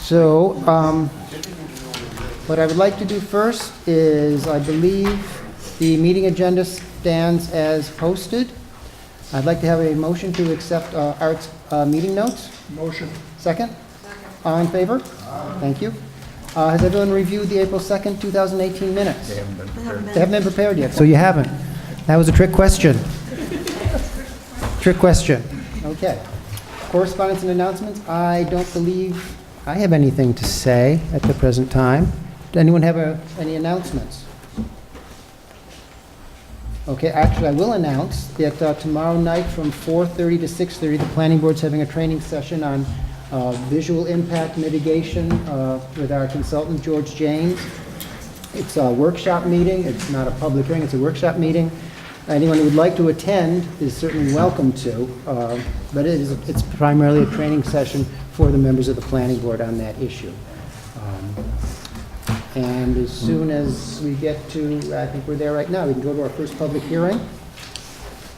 So, what I would like to do first is, I believe the meeting agenda stands as posted. I'd like to have a motion to accept Art's meeting notes. Motion. Second? All in favor? Thank you. Has everyone reviewed the April 2nd, 2018 minutes? They haven't been prepared. They haven't been prepared yet, so you haven't. That was a trick question. Trick question. Okay. Correspondence and announcements. I don't believe I have anything to say at the present time. Does anyone have any announcements? Okay, actually, I will announce that tomorrow night from 4:30 to 6:30, the planning board's having a training session on visual impact mitigation with our consultant, George James. It's a workshop meeting. It's not a public hearing. It's a workshop meeting. Anyone who would like to attend is certainly welcome to, but it's primarily a training session for the members of the planning board on that issue. And as soon as we get to, I think we're there right now, we can go to our first public hearing.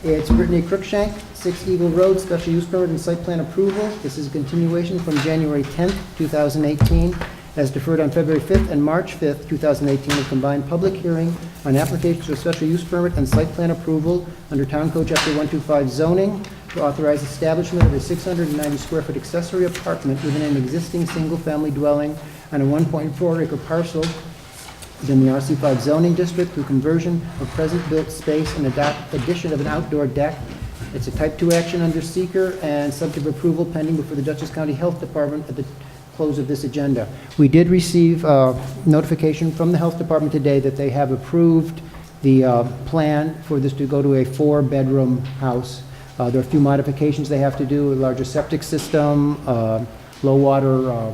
It's Brittany Cruikshank, 6 Eagle Road, special use permit and site plan approval. This is a continuation from January 10th, 2018, as deferred on February 5th and March 5th, 2018, a combined public hearing on applications for special use permit and site plan approval under Town Code Chapter 125 zoning to authorize establishment of a 690 square foot accessory apartment within an existing single-family dwelling on a 1.4 acre parcel within the RC5 zoning district through conversion of present built space and addition of an outdoor deck. It's a type 2 action under seeker and subject to approval pending before the Dutchess County Health Department at the close of this agenda. We did receive notification from the Health Department today that they have approved the plan for this to go to a 4-bedroom house. There are a few modifications they have to do, a larger septic system, low water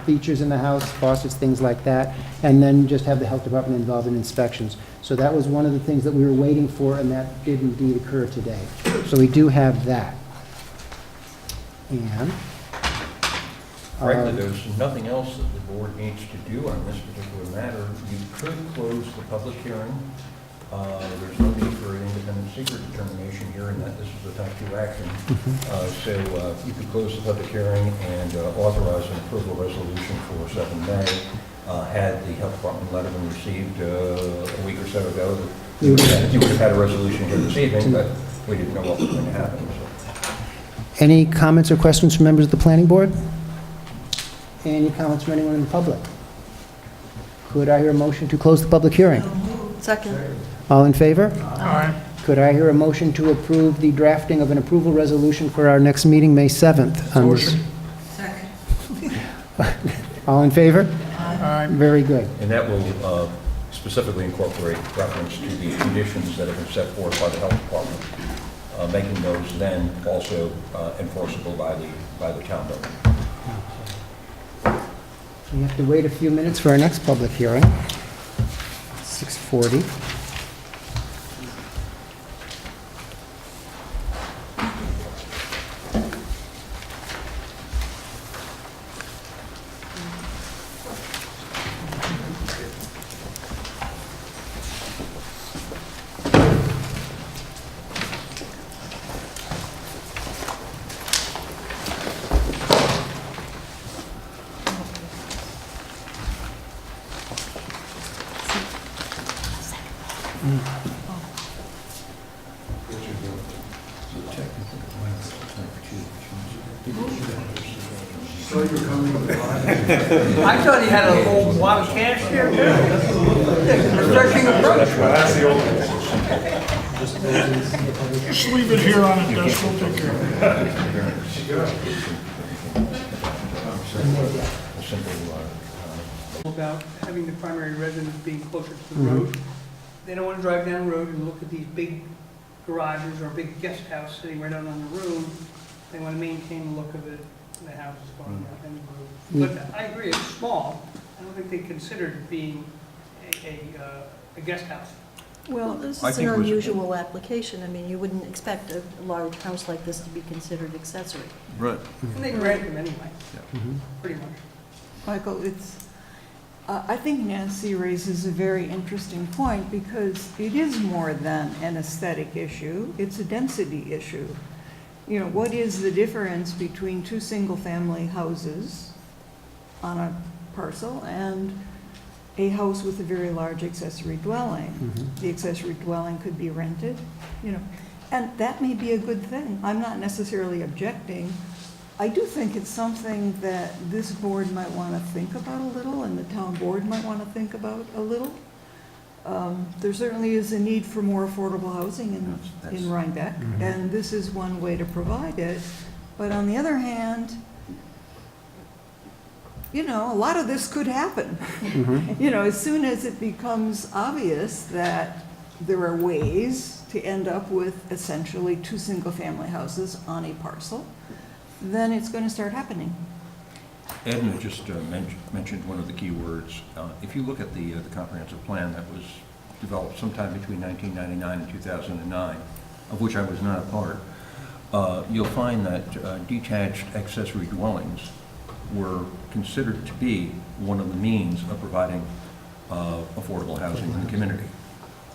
features in the house, faucets, things like that, and then just have the health department involved in inspections. So that was one of the things that we were waiting for, and that did indeed occur today. So we do have that. And frankly, there's nothing else that the board needs to do on this particular matter. You could close the public hearing. There's no need for an independent secret determination here, in that this is a type 2 action. So you could close the public hearing and authorize an approval resolution for 7 May. Had the health department letter been received a week or so ago, you would have had a resolution here this evening, but we didn't know what was going to happen. So. any comments or questions from members of the planning board? Any comments from anyone in the public? Could I hear a motion to close the public hearing? Second. All in favor? Aye. Could I hear a motion to approve the drafting of an approval resolution for our next meeting, May 7th? Motion. Second. All in favor? Aye. Very good. And that will specifically incorporate reference to the conditions that have been set forth by the health department, making those then also enforceable by the town building. We have to wait a few minutes for our next public hearing. 6:40. I thought he had a whole lot of cash here, too. Refreshing approach. Just leave it here on the desk, we'll take care of it. About having the primary residence being closer to the road. They don't want to drive down the road and look at these big garages or big guest house sitting right out on the road. They want to maintain the look of it, the houses going out in the road. But I agree, it's small. I don't think they considered it being a guest house. Well, this is an unusual application. I mean, you wouldn't expect a large house like this to be considered accessory. Right. And they grant them anyway, pretty much. Michael, I think Nancy raises a very interesting point, because it is more than an aesthetic issue, it's a density issue. You know, what is the difference between two single-family houses on a parcel and a house with a very large accessory dwelling. Mhm. The accessory dwelling could be rented, you know, and that may be a good thing. I'm not necessarily objecting. I do think it's something that this board might want to think about a little, and the town board might want to think about a little. There certainly is a need for more affordable housing in Rhinebeck, Mhm. and this is one way to provide it. But on the other hand, you know, a lot of this could happen. Mhm. You know, as soon as it becomes obvious that there are ways to end up with essentially 2 single-family houses on a parcel, then it's going to start happening. Edna just mentioned one of the key words. If you look at the comprehensive plan that was developed sometime between 1999 and 2009, of which I was not a part, you'll find that detached accessory dwellings were considered to be one of the means of providing affordable housing in the community.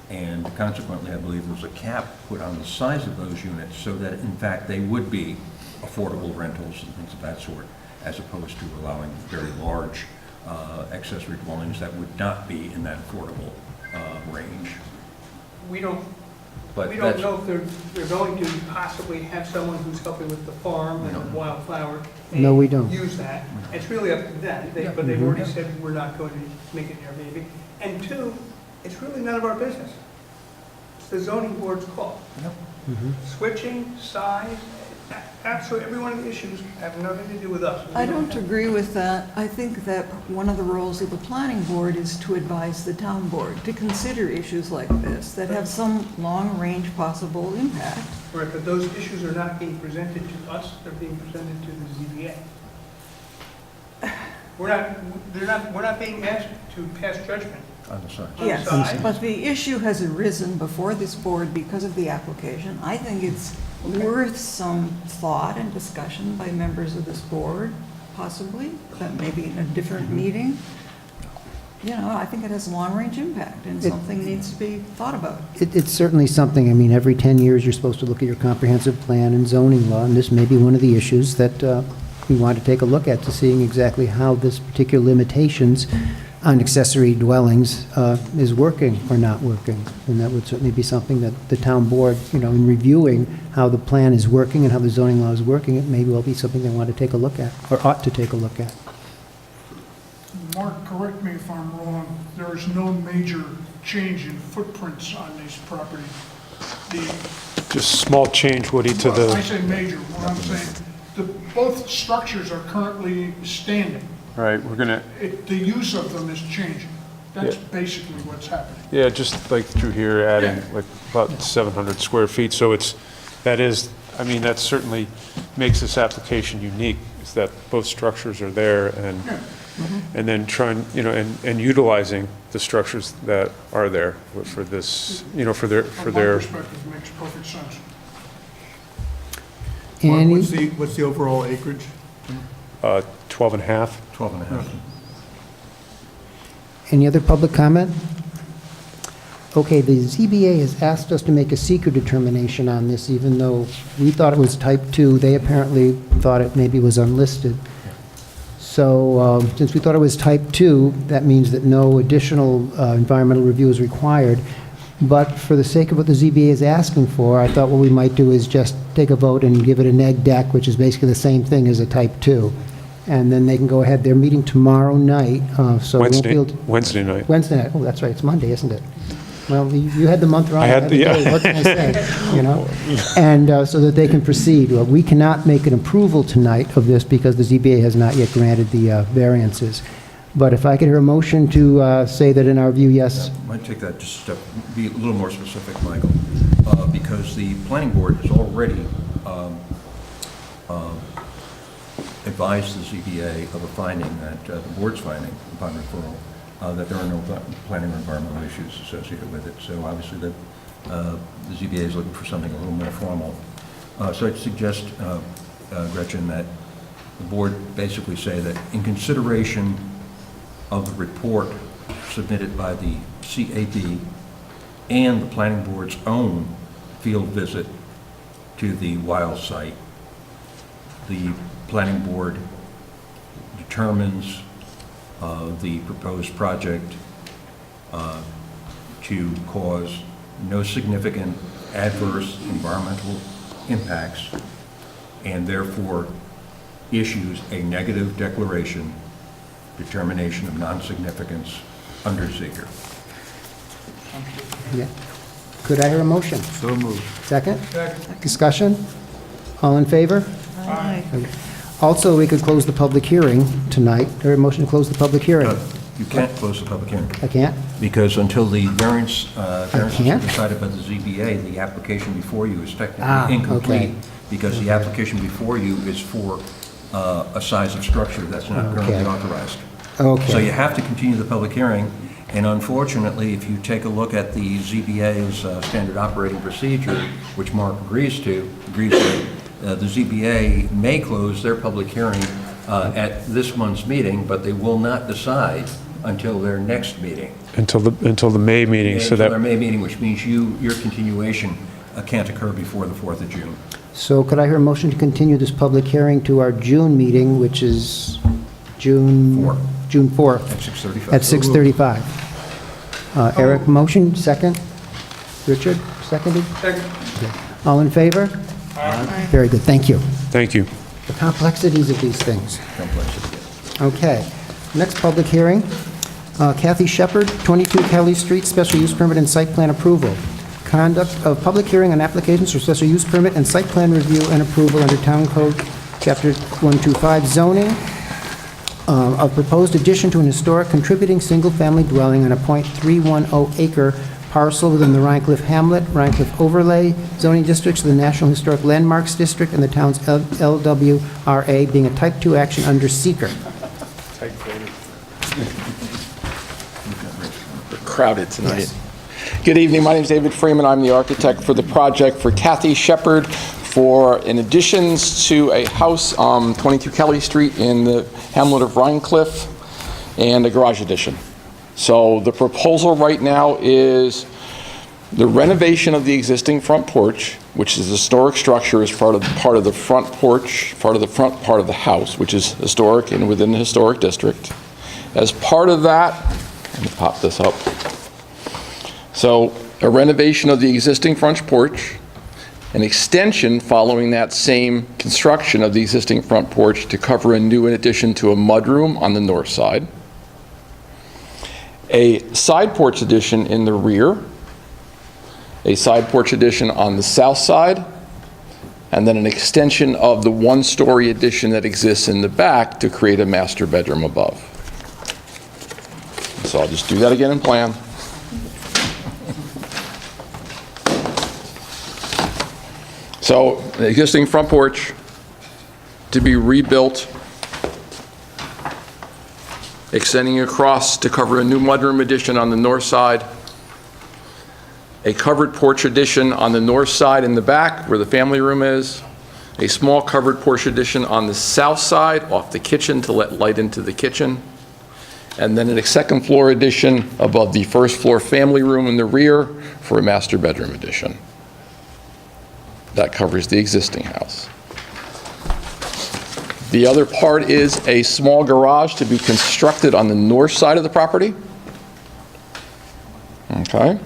And consequently, I believe there was a cap put on the size of those units so that, in fact, they would be affordable rentals and things of that sort, as opposed to allowing very large accessory dwellings that would not be in that affordable range. We don't But We don't that's- know if they're going to possibly have someone who's helping with the farm and No. the wildflower. No, we don't. Use that. It's really up to them, Yeah. but they've Mhm. already said we're not going to make it an Airbnb. And two, it's really none of our business. It's the zoning board's call. Yep. Mhm. Switching, size, absolutely, every one of the issues have nothing to do with us. I don't agree with that. I think that one of the roles of the planning board is to advise the town board, to consider issues like this that have some long-range possible impact. Right, but those issues are not being presented to us, they're being presented to the ZBA. We're not being asked to pass judgment. On the size. On Yes, size. but the issue has arisen before this board because of the application. I think it's worth some thought and discussion by members of this board, possibly, but maybe in a different meeting. You know, I think it has long-range impact, and something needs to be thought about. It's certainly something, I mean, every 10 years, you're supposed to look at your comprehensive plan and zoning law, and this may be one of the issues that we want to take a look at, to seeing exactly how this particular limitations on accessory dwellings is working or not working. And that would certainly be something that the town board, you know, in reviewing how the plan is working and how the zoning law is working, it may well be something they want to take a look at, or ought to take a look at. Mark, correct me if I'm wrong, there is no major change in footprints on these properties. Just small change, Woody, to Well, I the, say major, what I'm saying, both structures are currently standing. right, we're gonna, The use of them is changing. That's Yeah. basically what's happening. yeah, just like through here, adding Yeah. like about 700 square feet, so I mean, that certainly makes this application unique, is that both structures are there, and, Yeah. and then trying, you know, and utilizing the structures that are there for this, you know, for their, From my perspective, it makes perfect sense. Annie? What's the overall acreage? 12 and a half. 12 and a half. Any other public comment? Okay, the ZBA has asked us to make a seeker determination on this, even though we thought it was type 2. They apparently thought it maybe was unlisted. So since we thought it was type 2, that means that no additional environmental review is required. But for the sake of what the ZBA is asking for, I thought what we might do is just take a vote and give it a neg deck, which is basically the same thing as a type 2. And then they can go ahead. They're meeting tomorrow night, so we won't be able to... Wednesday night. Wednesday night, oh, that's right, it's Monday, isn't it? Well, you had the month wrong. I had the the- day, yeah. what can I say, you know? And so that they can proceed. Well, we cannot make an approval tonight of this because the ZBA has not yet granted the variances. But if I could hear a motion to say that in our view, yes, Might take that just a step, be a little more specific, Michael, because the planning board has already advised the ZBA of a finding that, the board's finding upon referral, that there are no planning or environmental issues associated with it. So obviously the ZBA is looking for something a little more formal. So I'd suggest, Gretchen, that the board basically say that in consideration of the report submitted by the CAB and the planning board's own field visit to the wild site, the planning board determines the proposed project to cause no significant adverse environmental impacts, and therefore issues a negative declaration, determination of non-significance under seeker. Yeah. Could I hear a motion? So moved. Second? Discussion? All in favor? Aye. Also, we could close the public hearing tonight. There a motion to close the public hearing? You can't close the public hearing, I can't? because until the variances are can't? decided by the ZBA, the application before you is Ah, technically incomplete, okay. because the application before you is for a size of structure that's not currently Okay. authorized. So you Okay. have to continue the public hearing, and unfortunately, if you take a look at the ZBA's standard operating procedure, which Mark agrees with, the ZBA may close their public hearing at this month's meeting, but they will not decide until their next meeting. Until the May meeting, so Until their that, May meeting, which means your continuation can't occur before the 4th of June. So could I hear a motion to continue this public hearing to our June meeting, which is June 4th At 6:35. at 6:35? Eric, motion, second? Richard, seconded? Second. All in favor? Very good, thank you. thank you. The complexities of these things. Complexity. Okay. Next public hearing, Kathy Shepherd, 22 Kelly Street, special use permit and site plan approval. Conduct of public hearing on applications for special use permit and site plan review and approval under Town Code, Chapter 125, zoning, of proposed addition to an historic contributing single-family dwelling on a .310 acre parcel within the Rhinecliff Hamlet, Rhinecliff Overlay zoning districts of the National Historic Landmarks District and the town's LWRA, being a Type 2 action under seeker. We're crowded tonight. Good evening, my name is David Freeman. I'm the architect for the project for Kathy Shepherd for an additions to a house, 22 Kelly Street in the hamlet of Rhinecliff, and a garage addition. So the proposal right now is the renovation of the existing front porch, which is a historic structure, is part of the front porch, part of the front part of the house, which is historic and within the historic district. As part of that, let me pop this up. So a renovation of the existing front porch, an extension following that same construction of the existing front porch to cover a new addition to a mudroom on the north side, a side porch addition in the rear, a side porch addition on the south side, and then an extension of the one-story addition that exists in the back to create a master bedroom above. So I'll just do that again in plan. So the existing front porch to be rebuilt, extending across to cover a new mudroom addition on the north side, a covered porch addition on the north side in the back where the family room is, a small covered porch addition on the south side off the kitchen to let light into the kitchen, and then a second floor addition above the first floor family room in the rear for a master bedroom addition. That covers the existing house. The other part is a small garage to be constructed on the north side of the property. Okay.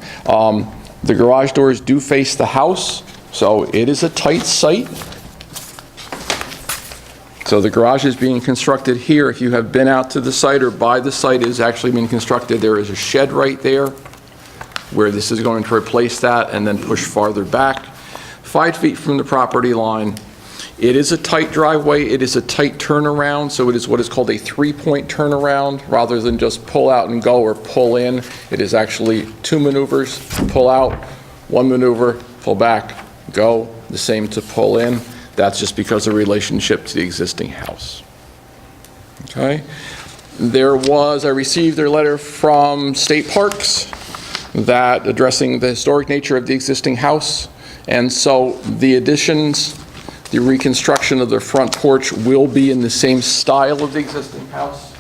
The garage doors do face the house, so it is a tight site. So the garage is being constructed here. If you have been out to the site or by the site, it is actually being constructed. There is a shed right there where this is going to replace that and then push farther back. 5 feet from the property line. It is a tight driveway. It is a tight turnaround, so it is what is called a three-point turnaround rather than just pull out and go or pull in. It is actually 2 maneuvers, pull out, 1 maneuver, pull back, go, the same to pull in. That's just because of relationship to the existing house. Okay. I received their letter from State Parks that addressing the historic nature of the existing house. And so the additions, the reconstruction of the front porch will be in the same style of the existing house.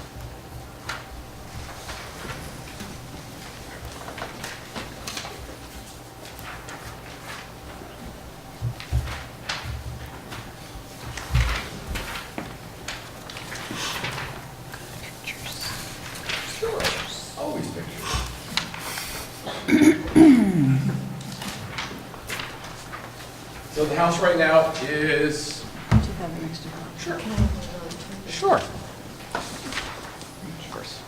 So the house right now is... Sure. Sure. Of course.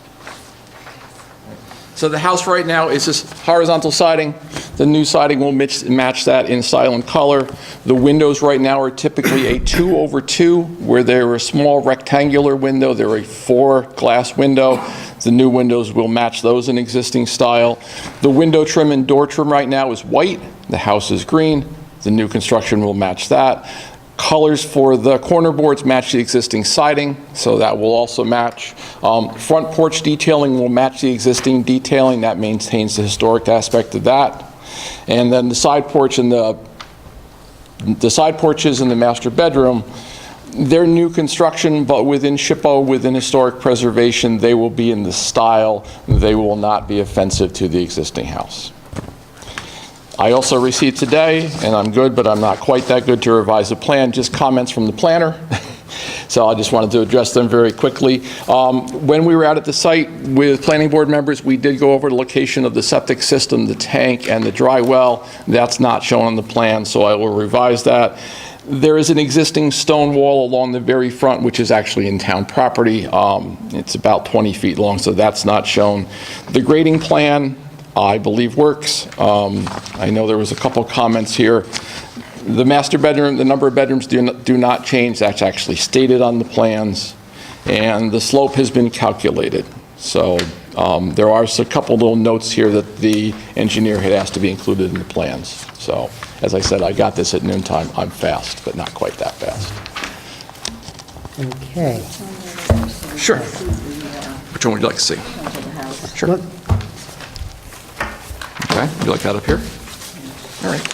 So the house right now is this horizontal siding. The new siding will match that in style and color. The windows right now are typically a 2/2, where they're a small rectangular window. They're a 4-glass window. The new windows will match those in existing style. The window trim and door trim right now is white. The house is green. The new construction will match that. Colors for the corner boards match the existing siding, so that will also match. Front porch detailing will match the existing detailing. That maintains the historic aspect of that. And then the side porch and the side porches in the master bedroom, they're new construction, but within SHPO, within historic preservation, they will be in the style. They will not be offensive to the existing house. I also received today, and I'm good, but I'm not quite that good to revise the plan, just comments from the planner. So I just wanted to address them very quickly. When we were out at the site with planning board members, we did go over the location of the septic system, the tank, and the dry well. That's not shown on the plan, so I will revise that. There is an existing stone wall along the very front, which is actually in town property. It's about 20 feet long, so that's not shown. The grading plan, I believe, works. I know there was a couple comments here. The master bedroom, the number of bedrooms do not change. That's actually stated on the plans. And the slope has been calculated. So there are a couple little notes here that the engineer had asked to be included in the plans. So as I said, I got this at noontime. I'm fast, but not quite that fast. Okay. Sure. Which one would you like to see? Sure. Look, Okay, would you like that up here? All right.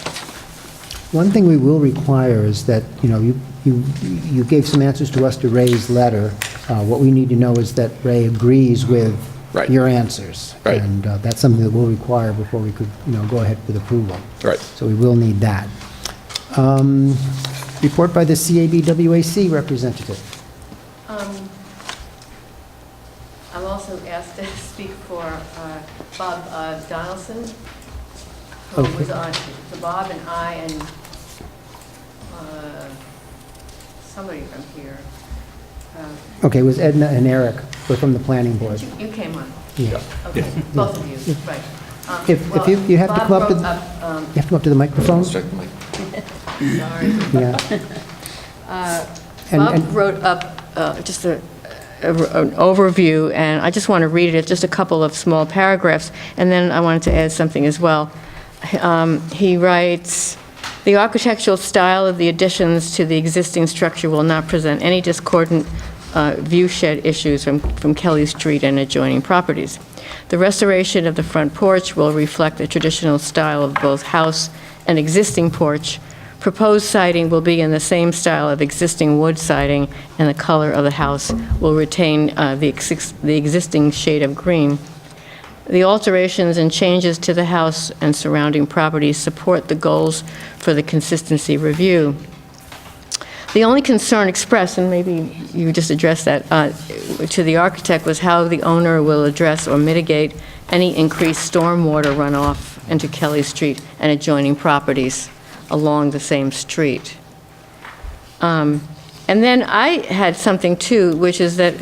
one thing we will require is that, you gave some answers to us to Ray's letter. What we need to know is that Ray agrees with Right. your answers. Right. And that's something that we'll require before we could, go ahead with approval. Right. So we will need that. Report by the CABWAC representative. I'm also asked to speak for Bob Donaldson, who Okay. was on, so Bob and I and somebody from here. Okay, it was Edna and Eric, we're from the planning board. You came on, Yeah. okay, both of you, right. If you have to Bob come up to, wrote you up, have to come up to the microphone? Check the mic. sorry. Yeah. And- Bob and- wrote up just an overview, and I just want to read it, just a couple of small paragraphs, and then I wanted to add something as well. He writes, "The architectural style of the additions to the existing structure will not present any discordant view shed issues from Kelly Street and adjoining properties. The restoration of the front porch will reflect the traditional style of both house and existing porch. Proposed siding will be in the same style of existing wood siding, and the color of the house will retain the existing shade of green. The alterations and changes to the house and surrounding properties support the goals for the consistency review. The only concern expressed, and maybe you just addressed that, to the architect was how the owner will address or mitigate any increased stormwater runoff into Kelly Street and adjoining properties along the same street. And then I had something too, which is that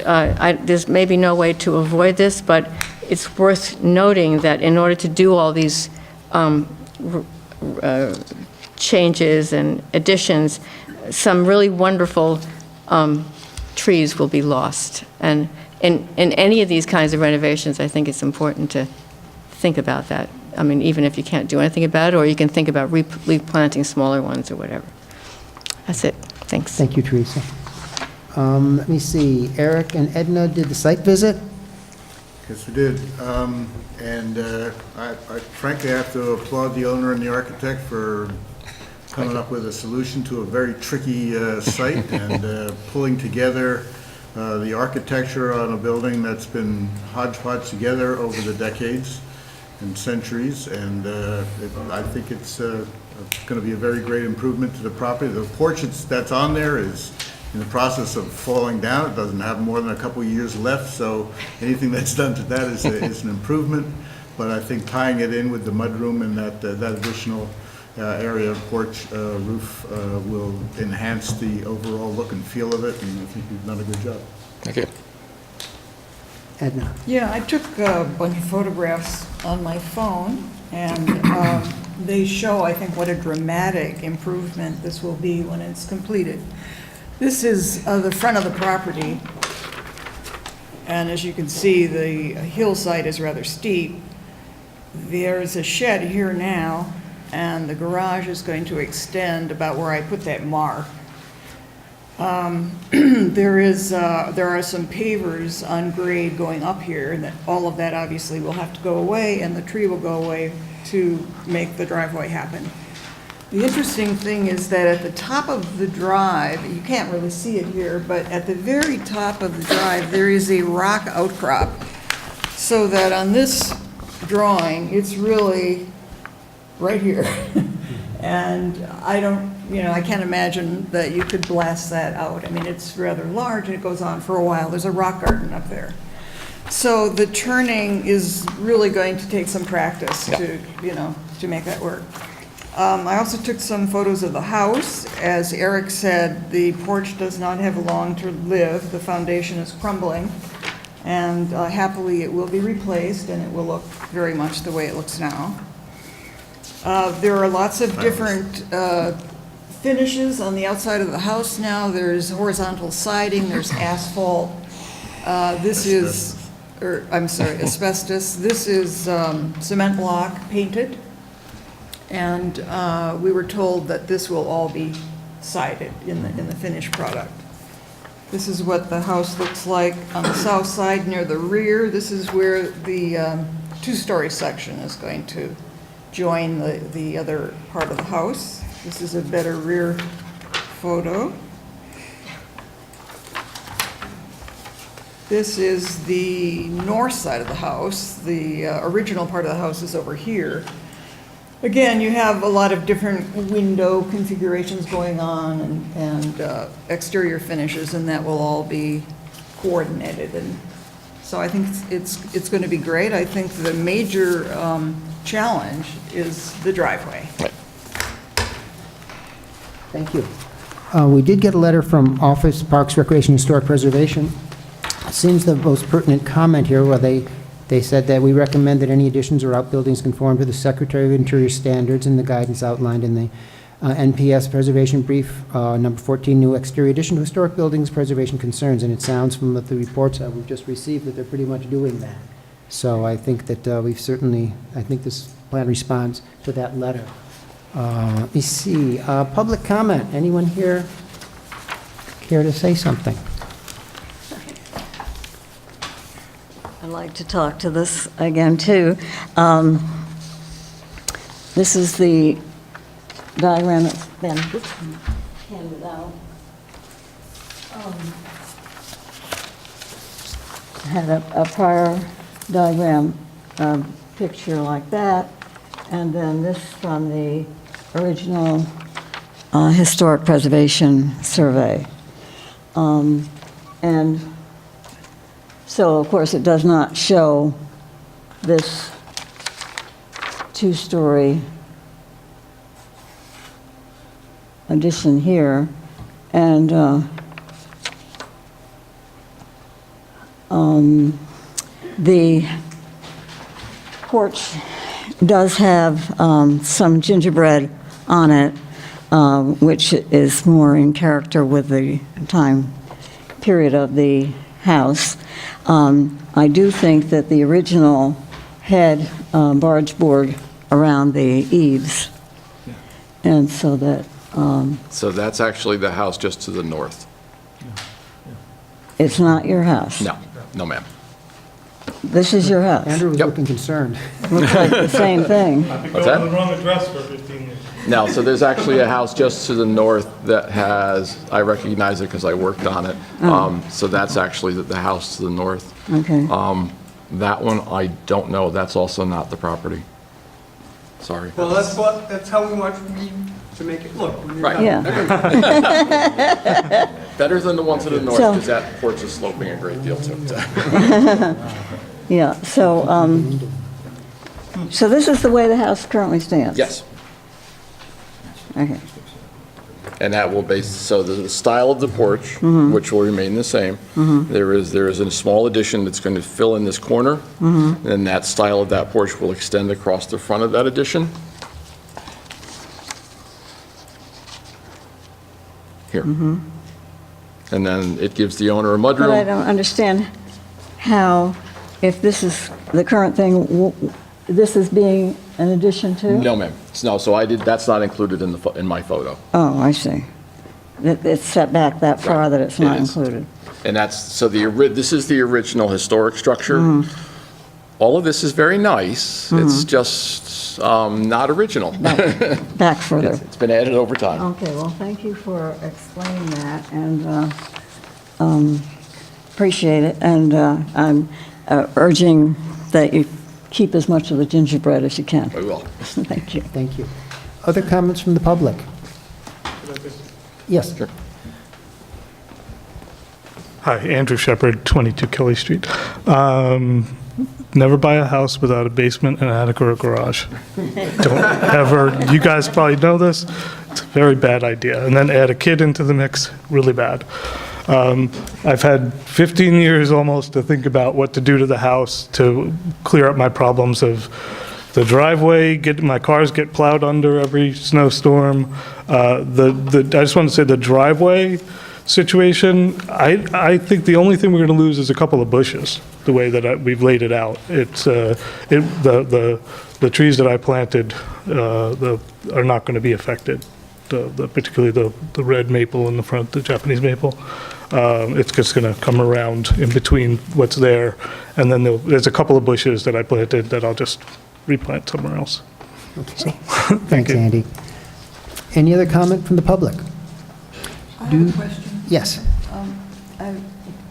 there's maybe no way to avoid this, but it's worth noting that in order to do all these changes and additions, some really wonderful trees will be lost. And in any of these kinds of renovations, I think it's important to think about that. I mean, even if you can't do anything about it, or you can think about replanting smaller ones or whatever. That's it. Thanks. Thank you, Teresa. Let me see, Eric and Edna did the site visit? Yes, we did. I frankly have to applaud the owner and the architect for coming up with a solution to a very tricky site and pulling together the architecture on a building that's been hodgepodge together over the decades and centuries, and I think it's going to be a very great improvement to the property. The porch that's on there is in the process of falling down. It doesn't have more than a couple of years left, so anything that's done to that is an improvement. But I think tying it in with the mudroom and that additional area porch roof will enhance the overall look and feel of it, and I think you've done a good job. Thank you. Edna? Yeah, I took a bunch of photographs on my phone, and they show, I think, what a dramatic improvement this will be when it's completed. This is the front of the property, and as you can see, the hillside is rather steep. There's a shed here now, and the garage is going to extend about where I put that mark. There are some pavers on grade going up here, and that all of that obviously will have to go away, and the tree will go away to make the driveway happen. The interesting thing is that at the top of the drive, you can't really see it here, but at the very top of the drive, there is a rock outcrop, so that on this drawing, it's really right here. And I don't, I can't imagine that you could blast that out. I mean, it's rather large, and it goes on for a while. There's a rock garden up there. So the turning is really going to take some practice to make that work. I also took some photos of the house. As Eric said, the porch does not have long to live. The foundation is crumbling, and happily it will be replaced, and it will look very much the way it looks now. There are lots of different finishes on the outside of the house now. There's horizontal siding, there's asphalt. Asbestos. This is cement block painted. And we were told that this will all be sided in the finished product. This is what the house looks like on the south side near the rear. This is where the two-story section is going to join the other part of the house. This is a better rear photo. This is the north side of the house. The original part of the house is over here. Again, you have a lot of different window configurations going on and exterior finishes, and that will all be coordinated. And so I think it's going to be great. I think the major challenge is the driveway. Thank you. We did get a letter from Office Parks, Recreation, and Historic Preservation. It seems the most pertinent comment here, where they said that we recommend that any additions or outbuildings conform to the Secretary of Interior standards and the guidance outlined in the NPS Preservation Brief, number 14, new exterior addition to historic buildings preservation concerns. And it sounds from the reports that we've just received that they're pretty much doing that. So I think that I think this plan responds to that letter. Let me see, public comment. Anyone here care to say something? I'd like to talk to this again, too. This is the diagram that's been handed out. I had a prior diagram picture like that, and then this from the original Historic Preservation Survey. And so, of course, it does not show this two-story addition here. And the porch does have some gingerbread on it, which is more in character with the time period of the house. I do think that the original had barge board around the eaves, and so that So that's actually the house just to the north? it's not your house. No, no, ma'am. This is your house. Andrew was Yep. looking concerned. Looks like the same thing. What's that? wrong address for 15 years. No, so there's actually a house just to the north that has, I recognize it because I worked on it. So that's actually the house to the north. Okay. That one, I don't know. That's also not the property. Sorry. Well, that's how we want to make it look. when you're Right. done. Yeah. Better than the one to the north, So- because that porch is sloping a great deal too. Yeah, so this is the way the house currently stands? Yes. Okay. And that will base, so the style of the porch, which will remain the same. There is a small addition that's going to fill in this corner. And that style of that porch will extend across the front of that addition. Here. And then it gives the owner a But I mudroom. don't understand how, if this is the current thing, this is being an addition to? No, ma'am. No, so that's not included in my photo. Oh, I see. It's set back that far Right. that it's It not is. included. And this is the original historic structure. All of this is very nice. It's just not original. Back further. It's been added over time. Okay, well, thank you for explaining that, and appreciate it. And I'm urging that you keep as much of the gingerbread as you can. We will. Thank you. Thank you. Other comments from the public? Yes. Sure. Hi, Andrew Shepard, 22 Kelly Street. Never buy a house without a basement, an attic, or a garage. Don't ever, you guys probably know this, it's a very bad idea. And then add a kid into the mix, really bad. I've had 15 years almost to think about what to do to the house to clear up my problems of the driveway, my cars get plowed under every snowstorm. I just want to say the driveway situation, I think the only thing we're going to lose is a couple of bushes, the way that we've laid it out. It's, the trees that I planted are not going to be affected, particularly the red maple in the front, the Japanese maple. It's just going to come around in between what's there, and then there's a couple of bushes that I planted that I'll just replant somewhere else. So, thank Thanks, you. Andy. Any other comment from the public? I have a question. Yes.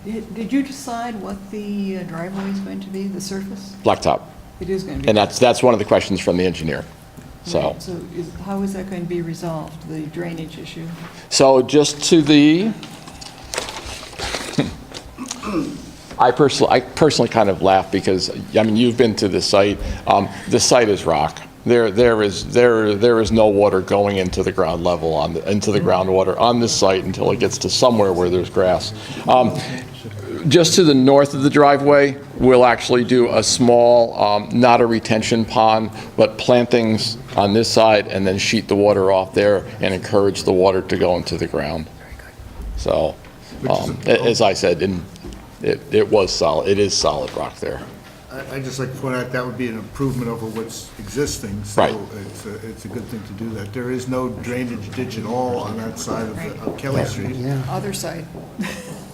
Did you decide what the driveway is going to be, the surface? Blacktop. It is going to be. And that's one of the questions from the engineer. So, Right, so how is that going to be resolved, the drainage issue? so just to the, I personally kind of laugh because, I mean, you've been to the site. The site is rock. There is no water going into the ground level into the groundwater on this site until it gets to somewhere where there's grass. Just to the north of the driveway, we'll actually do a small, not a retention pond, but plantings on this side and then sheet the water off there and encourage the water to go into the ground. So, as I said, it was solid. It is solid rock there. I'd just like to point out that would be an improvement over what's existing. Right. So it's a good thing to do that. There is no drainage ditch at all on that side of Kelly Street. Yeah. Other side.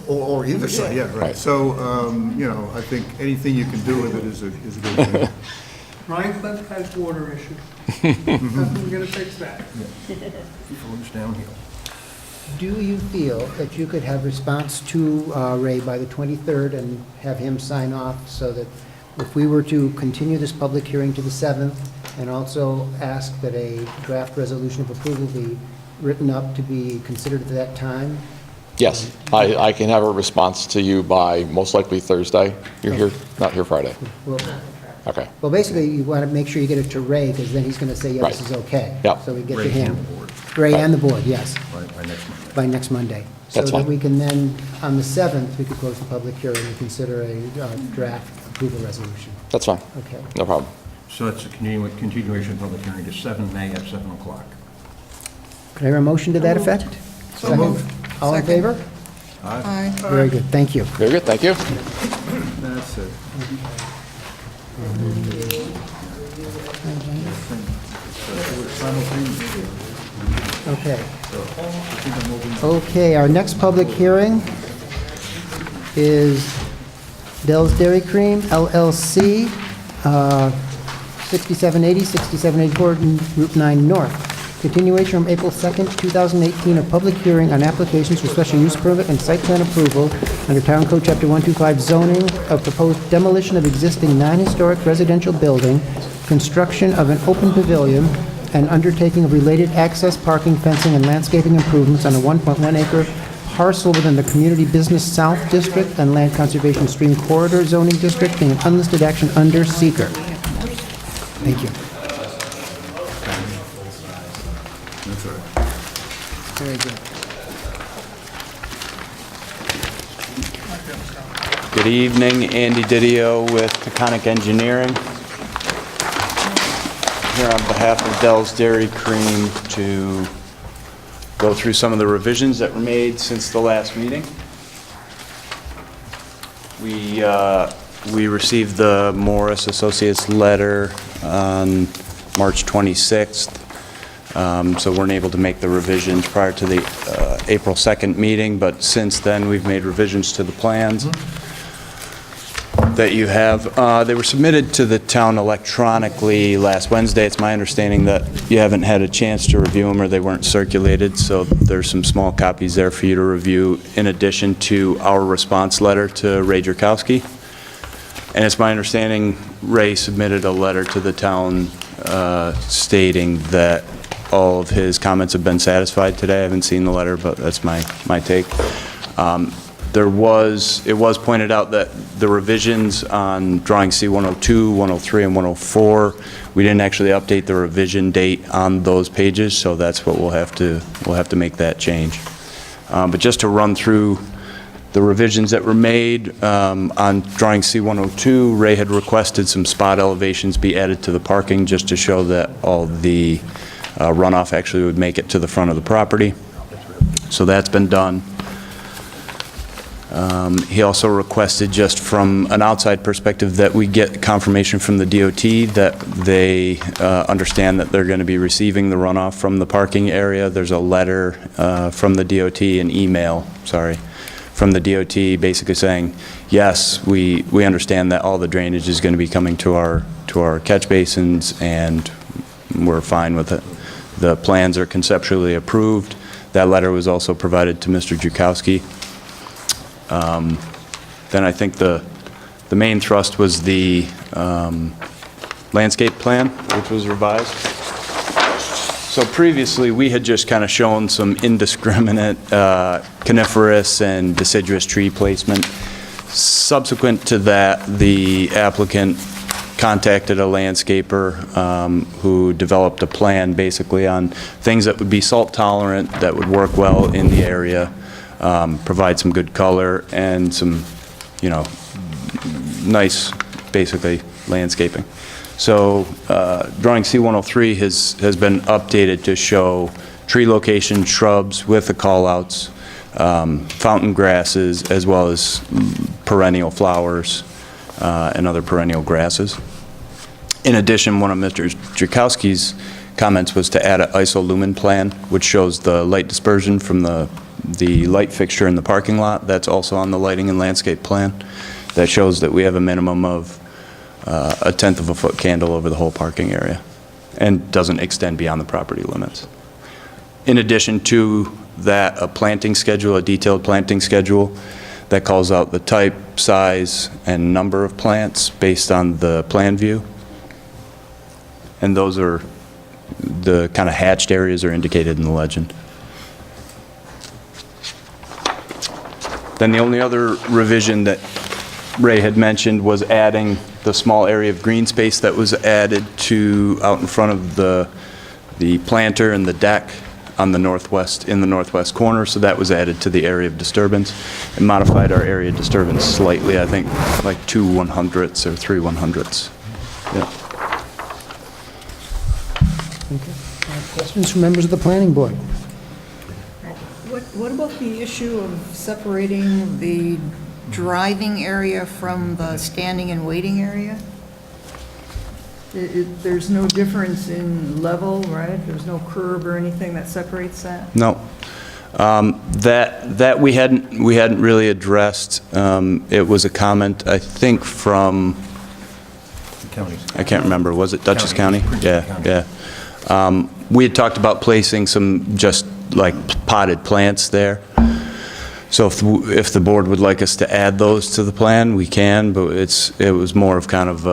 Or either side, yeah, right. Right. So, I think anything you can do with it is a good thing. Rhinebeck has water issue. We're gonna fix that. Flows downhill. Do you feel that you could have response to Ray by the 23rd and have him sign off so that if we were to continue this public hearing to the 7th and also ask that a draft resolution of approval be written up to be considered at that time? Yes, I can have a response to you by most likely Thursday. You're here, not here Friday. Well, Okay. well, basically, you want to make sure you get it to Ray, because then he's going to say, yeah, this Right. is okay. Yep. So we get to Ray him. and the board. Ray and the board, yes, By next month. by next Monday. That's So that fine. we can then, on the 7th, we could close the public hearing and consider a draft approval resolution. That's fine, Okay. no problem. So it's a continuation of public hearing to 7 May at 7 o'clock. Could I hear a motion to that effect? So moved. All in Second. favor? Aye. Very good, thank you. Very good, thank you. That's it. Okay. Okay, our next public hearing is Dell's Dairy Cream LLC, 6780, 6784 Route 9 North. Continuation from April 2nd, 2018, a public hearing on applications for special use permit and site plan approval under Town Code Chapter 125 zoning of proposed demolition of existing non-historic residential building, construction of an open pavilion, and undertaking of related access, parking, fencing, and landscaping improvements on a 1.1 acre parcel within the Community Business South District and Land Conservation Stream Corridor Zoning District, being an unlisted action under seeker. Thank you. That's all right. Very good. Good evening, Andy Didio with Taconic Engineering. Here on behalf of Dell's Dairy Cream to go through some of the revisions that were made since the last meeting. We received the Morris Associates letter on March 26th, so weren't able to make the revisions prior to the April 2nd meeting, but since then we've made revisions to the plans that you have. They were submitted to the town electronically last Wednesday. It's my understanding that you haven't had a chance to review them or they weren't circulated, so there's some small copies there for you to review in addition to our response letter to Ray Jerkowski. And it's my understanding Ray submitted a letter to the town stating that all of his comments have been satisfied today. I haven't seen the letter, but that's my take. It was pointed out that the revisions on drawing C-102, 103, and 104, we didn't actually update the revision date on those pages, so that's what we'll have to make that change. But just to run through the revisions that were made on drawing C-102, Ray had requested some spot elevations be added to the parking just to show that all the runoff actually would make it to the front of the property. So that's been done. He also requested, just from an outside perspective, that we get confirmation from the DOT that they understand that they're going to be receiving the runoff from the parking area. There's a letter from the DOT, an email, sorry, from the DOT basically saying, yes, we understand that all the drainage is going to be coming to our catch basins, and we're fine with it. The plans are conceptually approved. That letter was also provided to Mr. Jerkowski. Then I think the main thrust was the landscape plan, which was revised. So previously, we had just kind of shown some indiscriminate coniferous and deciduous tree placement. Subsequent to that, the applicant contacted a landscaper who developed a plan basically on things that would be salt tolerant, that would work well in the area, provide some good color and some, nice, basically, landscaping. So drawing C-103 has been updated to show tree location, shrubs with the call-outs, fountain grasses, as well as perennial flowers and other perennial grasses. In addition, one of Mr. Jerkowski's comments was to add an isolumen plan, which shows the light dispersion from the light fixture in the parking lot. That's also on the lighting and landscape plan. That shows that we have a minimum of 1/10 of a foot candle over the whole parking area and doesn't extend beyond the property limits. In addition to that, a planting schedule, a detailed planting schedule that calls out the type, size, and number of plants based on the plan view. And those are the kind of hatched areas are indicated in the legend. Then the only other revision that Ray had mentioned was adding the small area of green space that was added to out in front of the planter and the deck on the in the northwest corner. So that was added to the area of disturbance and modified our area of disturbance slightly, I think like 2 100ths or 3 100ths. Yeah. Okay. Questions from members of the planning board? What about the issue of separating the driving area from the standing and waiting area? There's no difference in level, right? There's no curb or anything that separates that? No. That we hadn't really addressed. It was a comment, I think, from, I can't remember, was it Dutchess County? Yeah. We had talked about placing some just like potted plants there. So if the board would like us to add those to the plan, we can, but it was more of kind of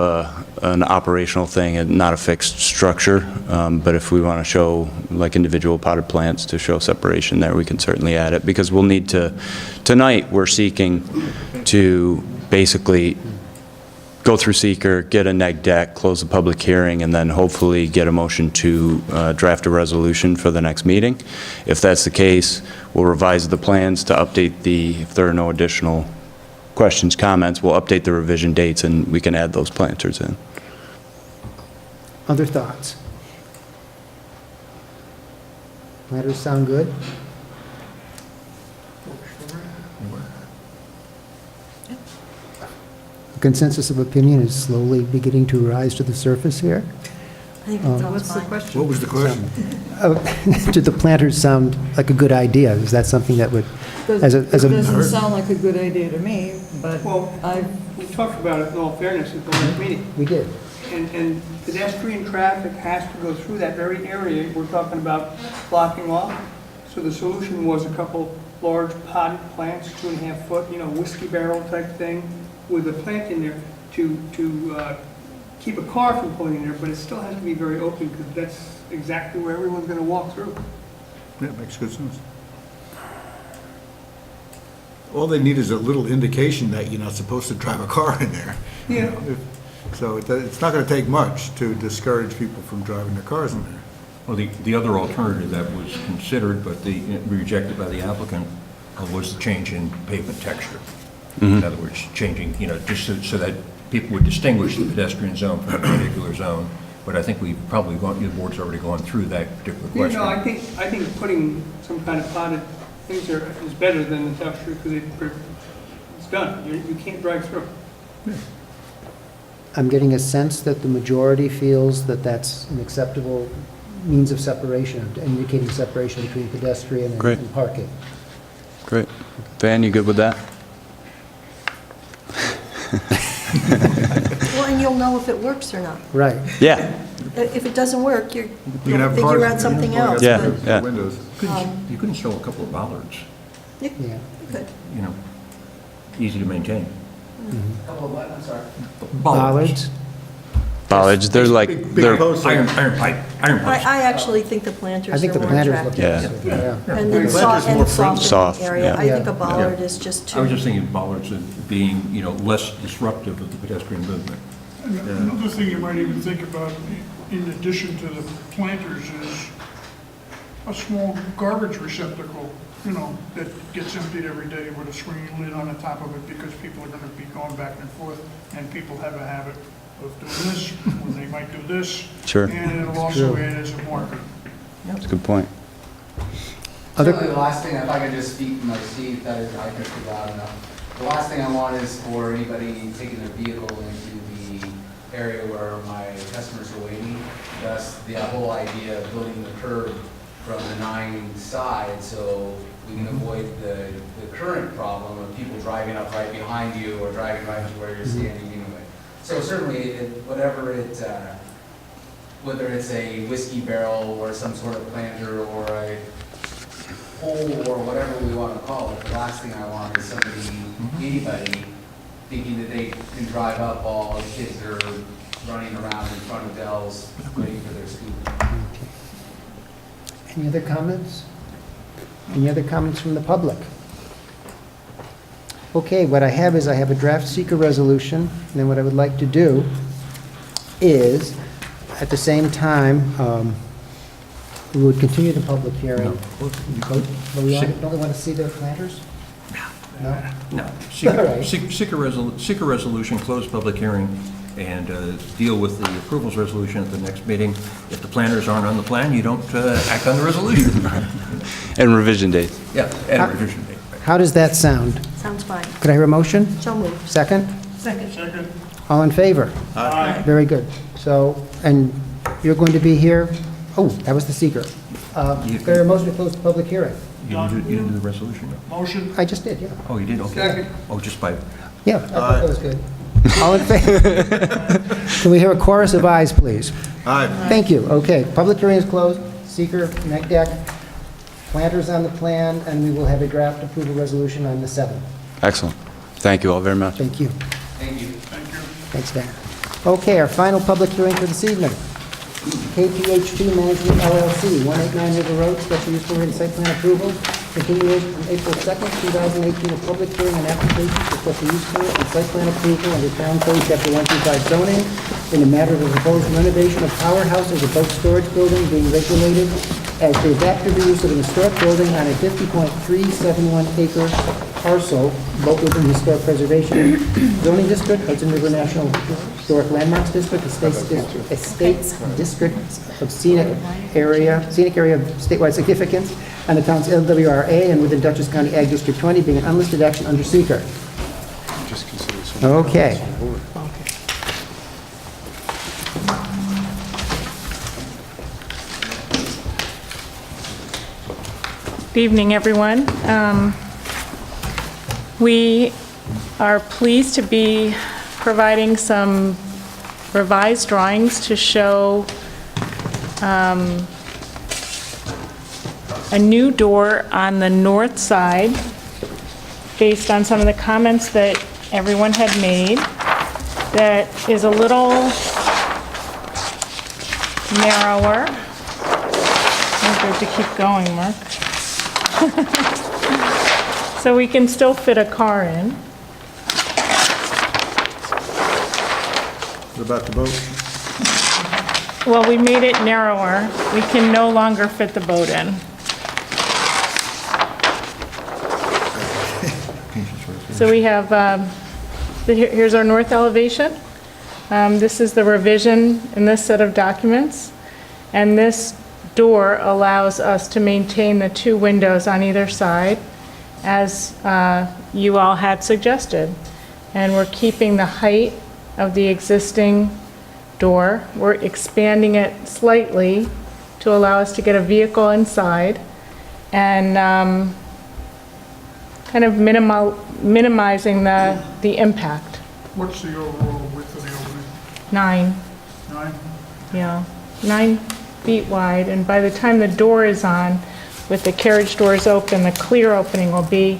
an operational thing and not a fixed structure. But if we want to show like individual potted plants to show separation there, we can certainly add it, because we'll need to, tonight we're seeking to basically go through seeker, get a neg deck, close the public hearing, and then hopefully get a motion to draft a resolution for the next meeting. If that's the case, we'll revise the plans to update if there are no additional questions, comments, we'll update the revision dates and we can add those planters in. Other thoughts? Planters sound good? Consensus of opinion is slowly beginning to rise to the surface here. I think it sounds What's the fine. question? What was the question? Do the planters sound like a good idea? Is that something that would, as a, It doesn't sound like a good idea to me, but Well, we talked about it in all fairness at the last meeting. we did. And pedestrian traffic has to go through that very area we're talking about blocking off. So the solution was a couple large potted plants, 2.5 foot, whiskey barrel type thing, with a plant in there to keep a car from pulling in there, but it still has to be very open, because that's exactly where everyone's gonna walk through. Yeah, makes good sense. All they need is a little indication that you're not supposed to drive a car in there. you Yeah. know, So it's not going to take much to discourage people from driving their cars in there. Well, the other alternative that was considered, but rejected by the applicant, was the change in pavement texture. In other words, changing, just so that people would distinguish the pedestrian zone from a particular zone. But I think we've probably the board's already gone through that particular question. I think putting some kind of potted things there is better than the texture, because it's done. You can't drive through. I'm getting a sense that the majority feels that that's an acceptable means of separation, indicating separation between pedestrian Great. and parking. Great. Van, you good with that? Well, and you'll know if it works or not. Right. Yeah, If it doesn't work, You can you'll have figure cars- out something you can else. Yeah, but yeah. Windows. You couldn't install a couple of bollards, You Yeah. could. easy to maintain. Couple of what, I'm sorry? Bollards? bollards, they're like, Big they're, posts. Iron pipe. I actually think the I planters think are the more planters look attractive. nicer, yeah. And then Planters more friendly. Soft, area. yeah. I think Yeah. a bollard is just too. I was just thinking of bollards as being, less disruptive of the pedestrian movement. And another thing you might even think about, in addition to the planters, is a small garbage receptacle, that gets emptied every day with a swinging lid on the top of it, because people are gonna be going back and forth, and people have a habit of doing this, when they might do this. Sure. And it'll also add as a marker. that's a good point. Certainly, the last thing, if I could just speak from my seat, that is, I can speak loud enough. The last thing I want is for anybody taking their vehicle into the area where my customers are waiting. Thus, the whole idea of building the curb from the 9 side, so we can avoid the current problem of people driving up right behind you or driving right to where you're standing anyway. So certainly, whether it's a whiskey barrel or some sort of planter or a hole or whatever we want to call it, the last thing I want is anybody thinking that they can drive up while the kids are running around in front of Dell's waiting for their scooter. Any other comments? Any other comments from the public? Okay, what I have is I have a draft seeker resolution, and then what I would like to do is, at the same time, we would continue the public hearing. Don't we want to see the planters? No? No. All right. Seeker resolution, close public hearing, and deal with the approvals resolution at the next meeting. If the planners aren't on the plan, you don't act on the resolution. And revision date. Yeah, and revision date. How does that sound? Sounds fine. Could I hear a motion? So moved. Second? Second. All in favor? Aye. Very good. So, and you're going to be here, oh, that was the seeker. Could I hear a motion to close the public hearing? You didn't do the resolution? No. Motion. I just did, yeah. Oh, you did? Okay. Second. Oh, just by, Yeah, I thought that was good. All in favor? Can we hear a chorus of ayes, please? Aye. Thank you. Okay, public hearing is closed. Seeker, neck deck, planters on the plan, and we will have a draft approval resolution on the 7th. Excellent. Thank you all very much. Thank you. Thank you. Thanks, Dan. Okay, our final public hearing for this evening. KPH2 Management LLC, 189 River Road, special use permit and site plan approval. Continuation from April 2nd, 2018, a public hearing on application for special use permit and site plan approval under Town Code Chapter 125 zoning in the matter of the proposed renovation of powerhouse as a boat storage building being regulated as the adaptive reuse of an historic building on a 50.371 acre parcel, both within the Historic Preservation Zoning District, Hudson River National Historic Landmarks District, Estates District of Scenic area of statewide significance, and the town's LWRA, and within Dutchess County Ag District 20, being an unlisted action under seeker. Okay. Good evening, everyone. We are pleased to be providing some revised drawings to show a new door on the north side based on some of the comments that everyone had made that is a little narrower. I'm good to keep going, Mark. So we can still fit a car in. What about the boat? Well, we made it narrower. We can no longer fit the boat in. So we have, here's our north elevation. This is the revision in this set of documents. And this door allows us to maintain the two windows on either side, as you all had suggested. And we're keeping the height of the existing door. We're expanding it slightly to allow us to get a vehicle inside and kind of minimizing the impact. What's the overall width of the opening? 9, 9? yeah, 9 feet wide. And by the time the door is on, with the carriage doors open, the clear opening will be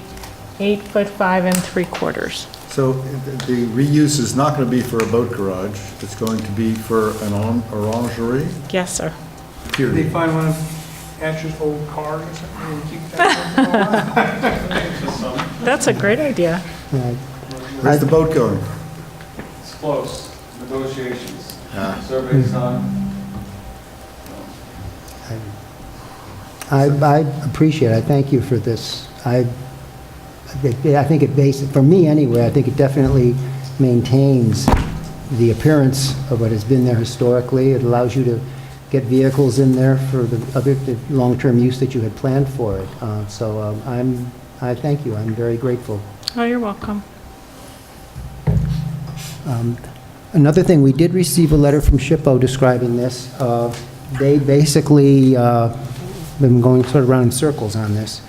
8'5" 3/4. So the reuse is not going to be for a boat garage, it's going to be for an orangery? Yes, sir. Did they find one of Ash's old cars or something and keep that? That's a great idea. Where's the boat going? It's close, negotiations, surveys on. I appreciate it. I thank you for this. I think it for me anyway, I think it definitely maintains the appearance of what has been there historically. It allows you to get vehicles in there for the long-term use that you had planned for it. So I thank you. I'm very grateful. Oh, you're welcome. Another thing, we did receive a letter from SHPO describing this. They basically been going sort of around in circles on this.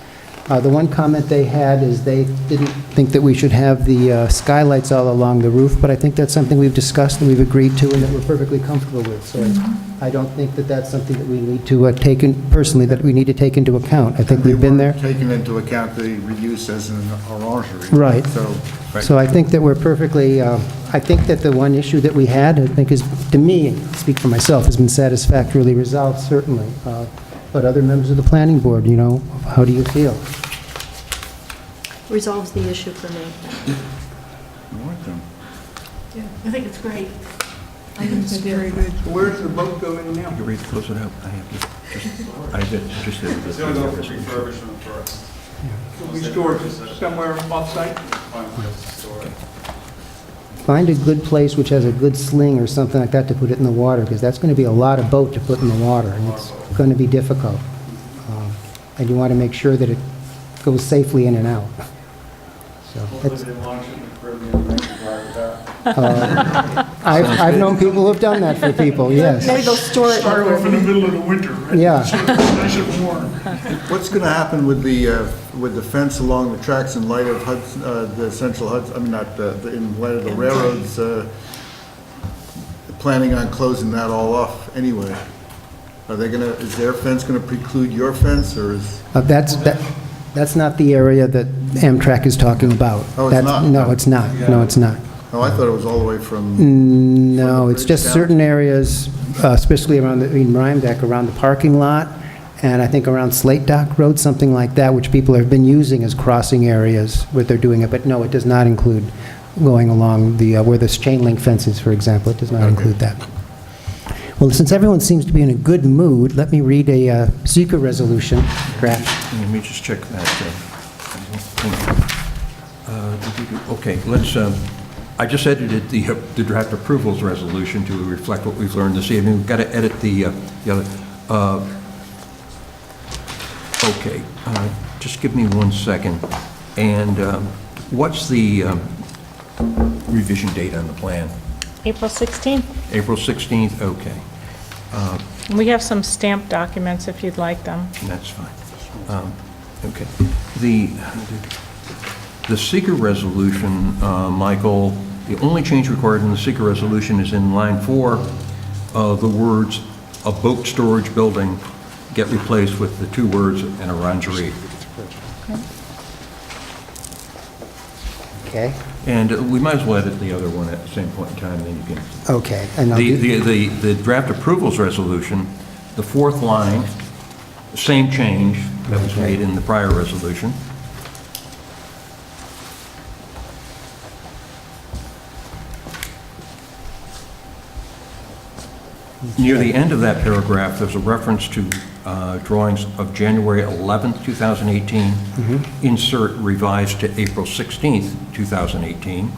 The one comment they had is they didn't think that we should have the skylights all along the roof, but I think that's something we've discussed and we've agreed to and that we're perfectly comfortable with. So I don't think that that's something that we need to take in, personally, that we need to take into account. I think we've been there. Taking into account the reuse as an orangery. Right. So I think that we're perfectly, I think that the one issue that we had, I think is, to me, speak for myself, has been satisfactorily resolved, certainly. But other members of the planning board, you know, how do you feel? Resolves the issue for me. Yeah, I think it's great. I think it's very good. Where's the boat going now? You read close it up. I did. It's going to go for refurbishment first. Will we store it somewhere off-site? Find a place to store it. Find a good place which has a good sling or something like that to put it in the water, because that's going to be a lot of boat to put in the water, and it's going to be difficult. And you want to make sure that it goes safely in and out. So Hopefully that's, they launch it in the Caribbean and they can drive it out. I've known people who've done that for people, yes. Maybe they'll store it. Start off in the middle of the winter, right? Yeah. So it's nice and warm. What's going to happen with the fence along the tracks in light of Hudson, the Central Hudson, I mean, in light of the railroads planning on closing that all off anyway? Are they going to, is their fence going to preclude your fence, or is? That's not the area that Amtrak is talking about. Oh, it's not? No, it's not. No, it's not. Oh, I thought it was all the way from. No, it's just certain areas, especially around in Rhinebeck, around the parking lot, and I think around Slate Dock Road, something like that, which people have been using as crossing areas where they're doing it, but no, it does not include going along the, where there's chain link fences, for example, it does not include that. Well, since everyone seems to be in a good mood, let me read a seeker resolution draft. Let me just check that. Okay, let's, I just edited the draft approvals resolution to reflect what we've learned this evening. We've got to edit the other. Okay, just give me 1 second. And what's the revision date on the plan? April 16th. April 16th, okay. We have some stamped documents if you'd like them. That's fine. Okay. The seeker resolution, Michael, the only change required in the seeker resolution is in line 4, the words "a boat storage building" get replaced with the 2 words "an orangery." Okay. And we might as well edit the other one at the same point in time, then you can. Okay. And I'll do- The draft approvals resolution, the 4th line, same change that was made in the prior resolution. Near the end of that paragraph, there's a reference to drawings of January 11th, 2018. Insert revised to April 16th, 2018.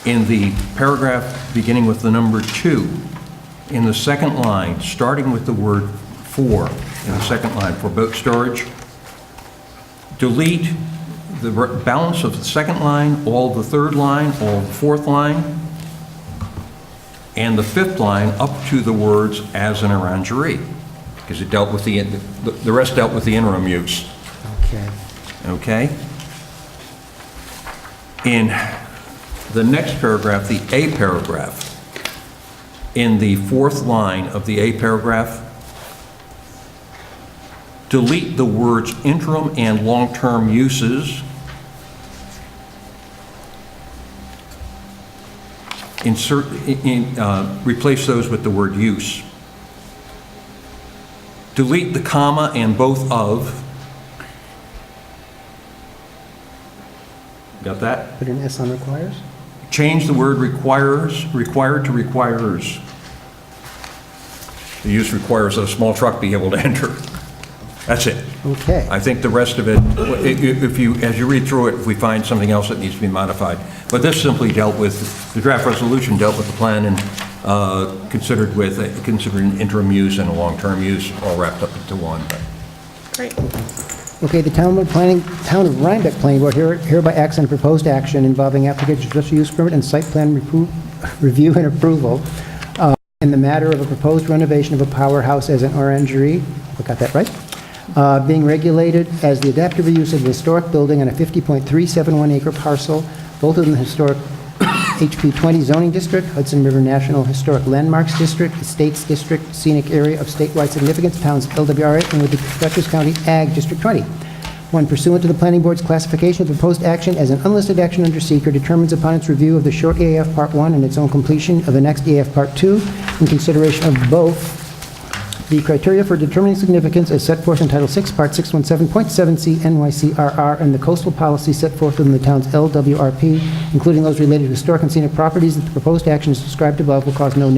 In the paragraph beginning with the number 2, in the second line, starting with the word "for" in the second line, for boat storage, delete the balance of the second line, all of the third line, all of the fourth line, and the fifth line up to the words "as an orangery," because it dealt with the rest dealt with the interim use. Okay. Okay? In the next paragraph, the A paragraph, in the 4th line of the A paragraph, delete the words "interim and long-term uses." Replace those with the word "use." Delete the comma and both of. Got that? Put an S on requires? Change the word required to requires. The use requires that a small truck be able to enter. That's it. Okay. I think the rest of it, if you, as you read through it, if we find something else that needs to be modified. But this simply dealt with, the draft resolution dealt with the plan and considering interim use and a long-term use all wrapped up into one. Great. Okay, the Town of Rhinebeck Planning Board hereby acts on proposed action involving application of special use permit and site plan review and approval in the matter of a proposed renovation of a powerhouse as an orangery. I got that right? Being regulated as the adaptive reuse of the historic building on a 50.371 acre parcel, both in the historic HP 20 zoning district, Hudson River National Historic Landmarks District, Estates District, Scenic Area of Statewide Significance, Towns LWRA, and with the Dutchess County Ag District 20. 1, pursuant to the Planning Board's classification of the proposed action as an unlisted action under seeker, determines upon its review of the short EAF Part 1 and its own completion of the next EAF Part 2, in consideration of both the criteria for determining significance as set forth in Title 6, Part 617.7C NYCRR, and the coastal policy set forth within the town's LWRP, including those related to historic and scenic properties, that the proposed action is described above will cause no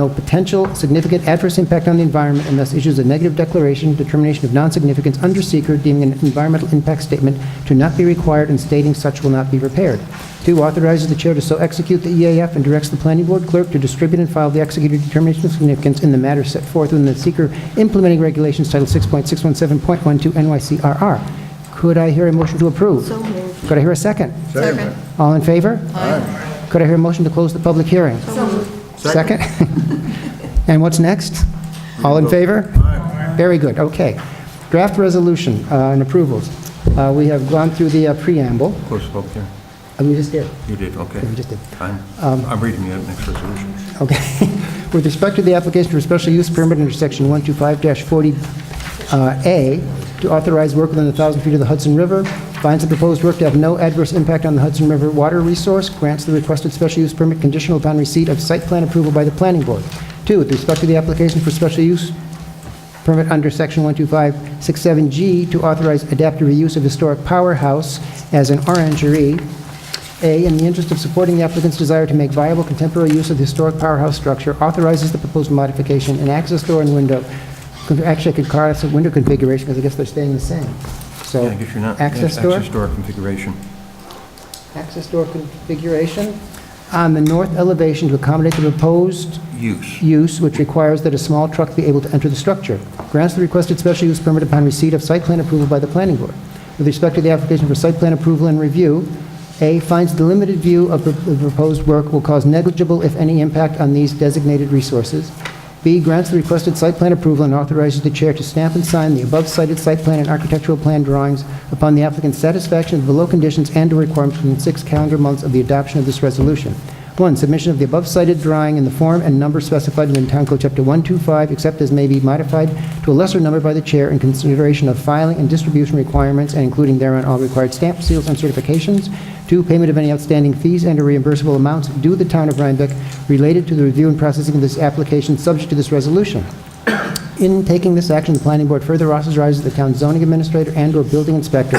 potential significant adverse impact on the environment, and thus issues a negative declaration, determination of non-significance under seeker, deeming an environmental impact statement to not be required and stating such will not be repaired. 2, authorizes the chair to so execute the EAF and directs the planning board clerk to distribute and file the executed determination of significance in the matter set forth within the seeker implementing regulations, Title 6.617.12 NYCRR. Could I hear a motion to approve? So moved. Could I hear a second? Second. All in favor? Aye. Could I hear a motion to close the public hearing? So moved. Second? And what's next? All in favor? Very good, okay. Draft resolution and approvals. We have gone through the preamble. Close the public hearing. We just did. You did, okay. We just did. I'm reading the next resolution. Okay. With respect to the application for a special use permit under section 125-40A to authorize work within 1,000 feet of the Hudson River finds the proposed work to have no adverse impact on the Hudson River water resource, grants the requested special use permit conditional upon receipt of site plan approval by the planning board. 2, with respect to the application for special use permit under section 12567G to authorize adaptive reuse of historic powerhouse as an orangery. A, in the interest of supporting the applicant's desire to make viable contemporary use of the historic powerhouse structure, authorizes the proposed modification, an access door and window. Actually, I could call it a window configuration because I guess they're staying the same. So, Yeah, I guess you're not. access Yes, door? Access door configuration. Access door configuration on the north elevation to accommodate the proposed use, which requires that a small truck be able to enter the structure. Grants the requested special use permit upon receipt of site plan approval by the planning board. With respect to the application for site plan approval and review, A, finds the limited view of the proposed work will cause negligible, if any, impact on these designated resources. B, grants the requested site plan approval and authorizes the chair to stamp and sign the above-cited site plan and architectural plan drawings upon the applicant's satisfaction of the below conditions and/or requirements within 6 calendar months of the adoption of this resolution. 1, submission of the above-cited drawing in the form and number specified in Town Code Chapter 125, except as may be modified to a lesser number by the chair in consideration of filing and distribution requirements and including therein all required stamps, seals, and certifications. 2, payment of any outstanding fees and/or reimbursable amounts due the town of Rhinebeck related to the review and processing of this application subject to this resolution. In taking this action, the planning board further authorizes the town's zoning administrator and/or building inspector,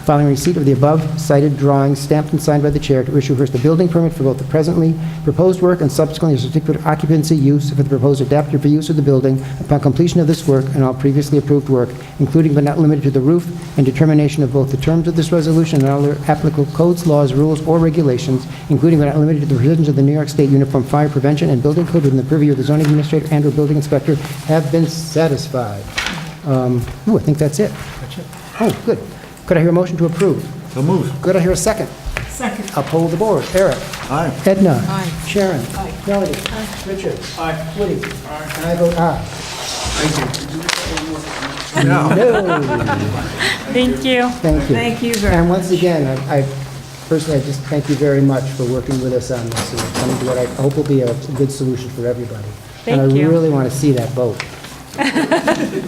following receipt of the above-cited drawings stamped and signed by the chair, to issue first a building permit for both the presently proposed work and subsequently a certificate of occupancy use for the proposed adaptive reuse of the building upon completion of this work and all previously approved work, including but not limited to the roof, and determination of both the terms of this resolution and other applicable codes, laws, rules, or regulations, including but not limited to the provisions of the New York State Uniform Fire Prevention and Building Code within the purview of the zoning administrator and/or building inspector, have been satisfied. I think that's it. Oh, good. Could I hear a motion to approve? So moved. Could I hear a second? Second. Uphold the board. Eric? Aye. Edna? Aye. Sharon? Aye. Melody? Richard? Aye. Woody? And I vote aye. No. No. Thank you. Thank you. Thank you very And much. once again, personally, I just thank you very much for working with us on this and coming to what I hope will be a good solution for everybody. Thank And I you. really want to see that boat.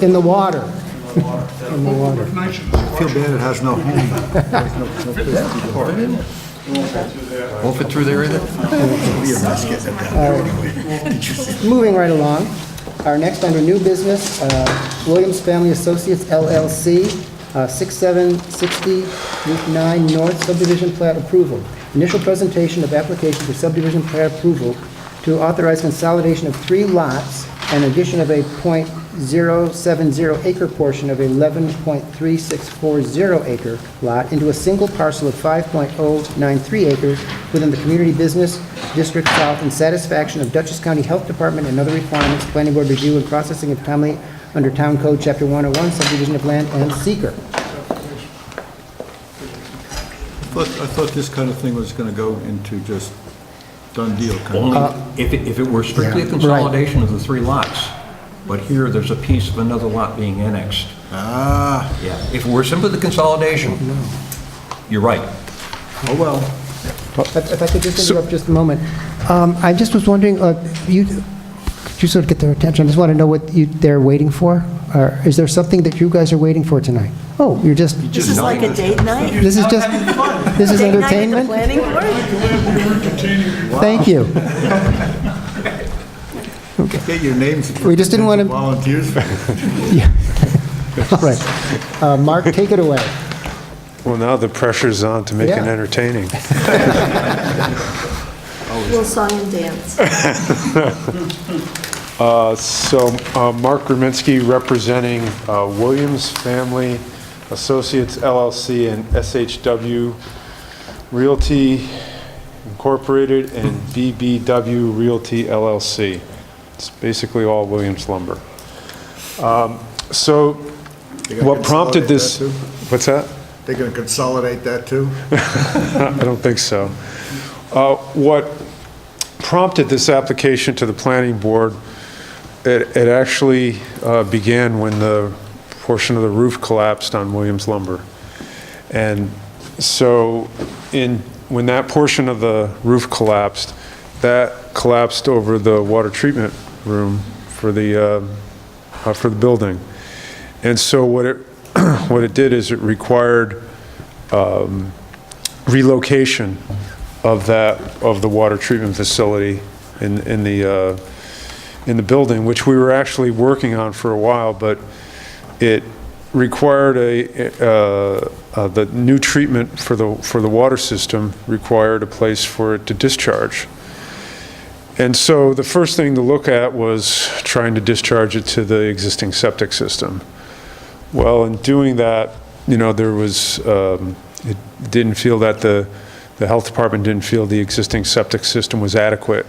In the water. In the water. Nice. I feel bad it has no home. Won't fit through there either? Moving right along, our next under new business, Williams Family Associates LLC, 6760 Route 9 North subdivision plat approval. Initial presentation of application for subdivision plat approval to authorize consolidation of 3 lots and addition of a .070 acre portion of 11.3640 acre lot into a single parcel of 5.093 acres within the Community Business District South in satisfaction of Dutchess County Health Department and other requirements, planning board review and processing of timely under Town Code Chapter 101, subdivision of land and seeker. I thought this kind of thing was going to go into just done deal kind Only of. if it were strictly a Yeah, consolidation of the 3 lots. But here, there's a piece of another lot being annexed. Ah, Yeah. If it were simply the consolidation, you're right. oh well. If I could just interrupt just a moment. I just was wondering, could you sort of get their attention? I just want to know what they're waiting for? Or is there something that you guys are waiting for tonight? Oh, you're just, This is like a date night? this is just, this is Date night at the entertainment? planning board? Thank you. Get your names. We just didn't want to- Volunteers. All right. Mark, take it away. Well, now the pressure's on to make it Yeah. entertaining. We'll song and dance. Mark Graminsky representing Williams Family Associates LLC and SHW Realty Incorporated and BBW Realty LLC. It's basically all Williams lumber. What prompted this? What's that? They're going to consolidate that too? I don't think so. What prompted this application to the planning board, it actually began when the portion of the roof collapsed on Williams Lumber. And so when that portion of the roof collapsed, that collapsed over the water treatment room for the building. And so what it did is it required relocation of the water treatment facility in the building, which we were actually working on for a while, but it required the new treatment for the water system required a place for it to discharge. And so the first thing to look at was trying to discharge it to the existing septic system. Well, in doing that, there was, it didn't feel that the health department didn't feel the existing septic system was adequate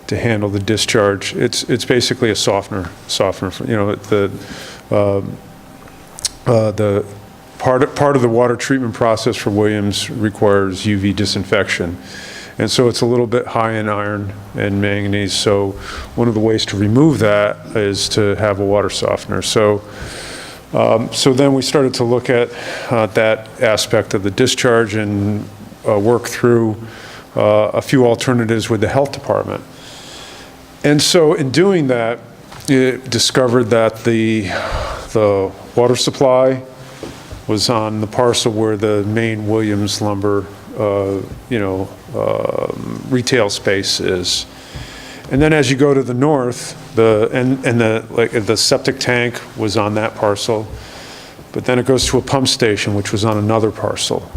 to handle the discharge. It's basically a softener. The part of the water treatment process for Williams requires UV disinfection. And so it's a little bit high in iron and manganese. So one of the ways to remove that is to have a water softener. So then we started to look at that aspect of the discharge and work through a few alternatives with the health department. And so in doing that, it discovered that the water supply was on the parcel where the main Williams Lumber retail space is. And then as you go to the north, the septic tank was on that parcel, but then it goes to a pump station, which was on another parcel.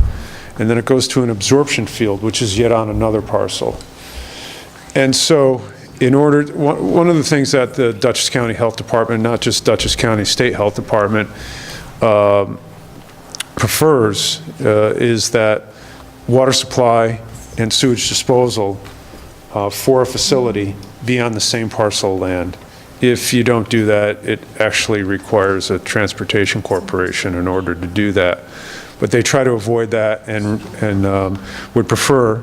And then it goes to an absorption field, which is yet on another parcel. And so one of the things that the Dutchess County Health Department, not just Dutchess County State Health Department, prefers is that water supply and sewage disposal for a facility be on the same parcel of land. If you don't do that, it actually requires a transportation corporation in order to do that. But they try to avoid that and would prefer,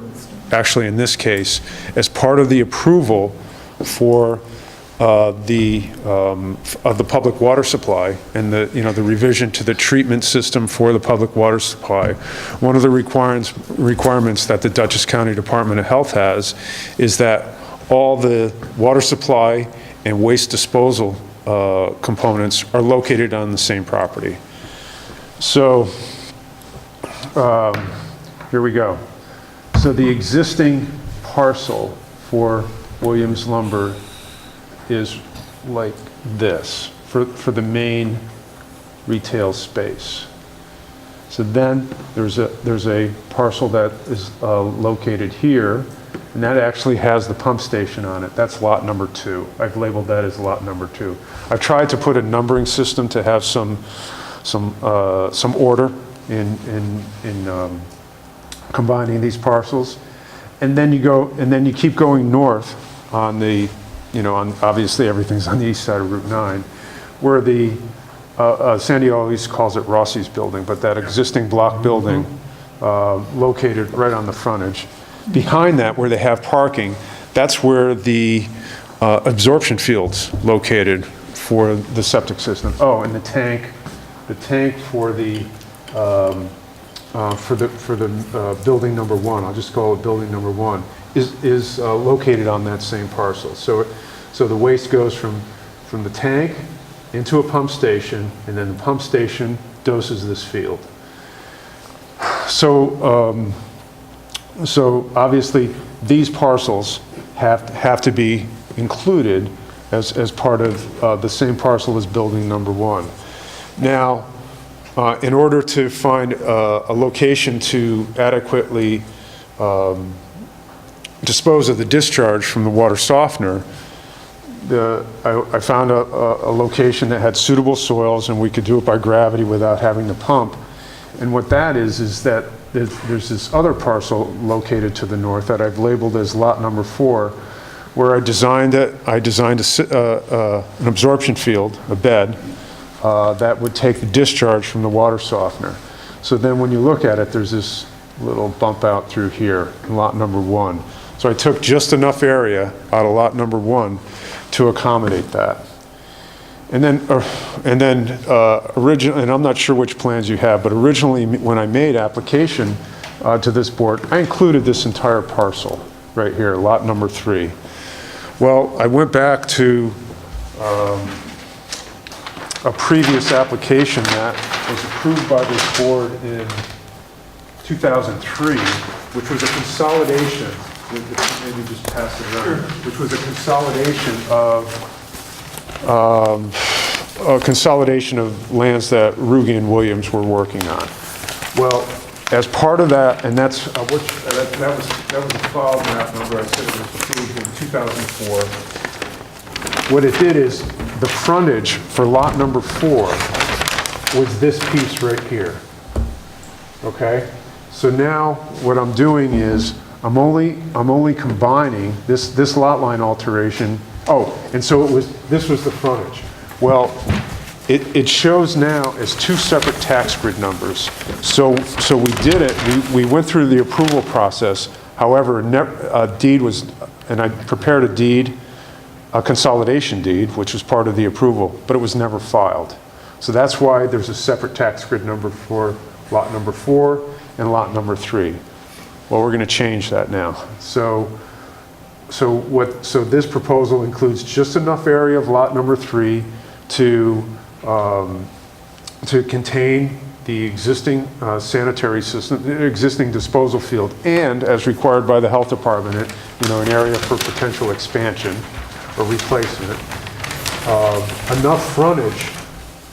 actually in this case, as part of the approval for the public water supply and the revision to the treatment system for the public water supply. One of the requirements that the Dutchess County Department of Health has is that all the water supply and waste disposal components are located on the same property. So here we go. So the existing parcel for Williams Lumber is like this for the main retail space. So then there's a parcel that is located here, and that actually has the pump station on it. That's lot number 2. I've labeled that as lot number 2. I've tried to put a numbering system to have some order in combining these parcels. And then you keep going north on the, obviously everything's on the east side of Route 9, where the, Sandy always calls it Rossi's building, but that existing block building located right on the frontage. Behind that, where they have parking, that's where the absorption field's located for the septic system. Oh, and the tank for the building number 1, I'll just call it building number 1, is located on that same parcel. So the waste goes from the tank into a pump station, and then the pump station doses this field. So obviously these parcels have to be included as part of the same parcel as building number 1. Now, in order to find a location to adequately dispose of the discharge from the water softener, I found a location that had suitable soils, and we could do it by gravity without having to pump. And what that is that there's this other parcel located to the north that I've labeled as lot number 4, where I designed an absorption field, a bed, that would take the discharge from the water softener. So then when you look at it, there's this little bump out through here, in lot number 1. So I took just enough area out of lot number 1 to accommodate that. And then originally, and I'm not sure which plans you have, but originally when I made application to this board, I included this entire parcel right here, lot number 3. Well, I went back to a previous application that was approved by this board in 2003, which was a consolidation, maybe just pass it around, which was a consolidation of lands that Ruge and Williams were working on. Well, as part of that, and that was a file map number, I said it was approved in 2004. What it did is, the frontage for lot number 4 was this piece right here. Okay? So now, what I'm doing is, I'm only combining this lot line alteration. Oh, and so this was the frontage. Well, it shows now as 2 separate tax grid numbers. So we did it, we went through the approval process. However, a deed was, and I prepared a consolidation deed, which was part of the approval, but it was never filed. So that's why there's a separate tax grid number for lot number 4 and lot number 3. Well, we're going to change that now. So this proposal includes just enough area of lot number 3 to contain the existing sanitary system, the existing disposal field, and as required by the health department, an area for potential expansion or replacement. Enough frontage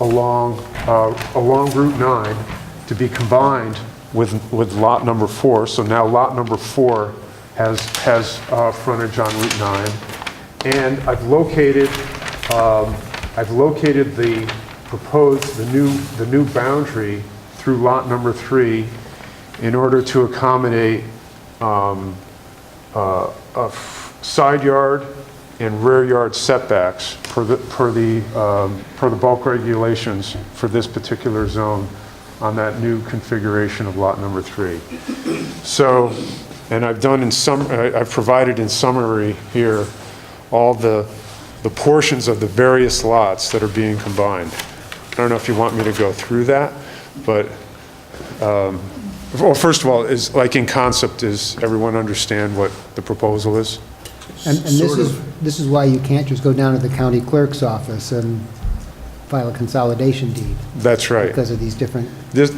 along Route 9 to be combined with lot number 4. So now lot number 4 has frontage on Route 9, and I've located the new boundary through lot number 3 in order to accommodate a side yard and rear yard setbacks per the bulk regulations for this particular zone on that new configuration of lot number 3. So, and I've provided in summary here all the portions of the various lots that are being combined. I don't know if you want me to go through that, but well, first of all, is like in concept, does everyone understand what the proposal is? And this is why you can't just go down to the county clerk's office and file a consolidation deed. That's right. Because of these different. This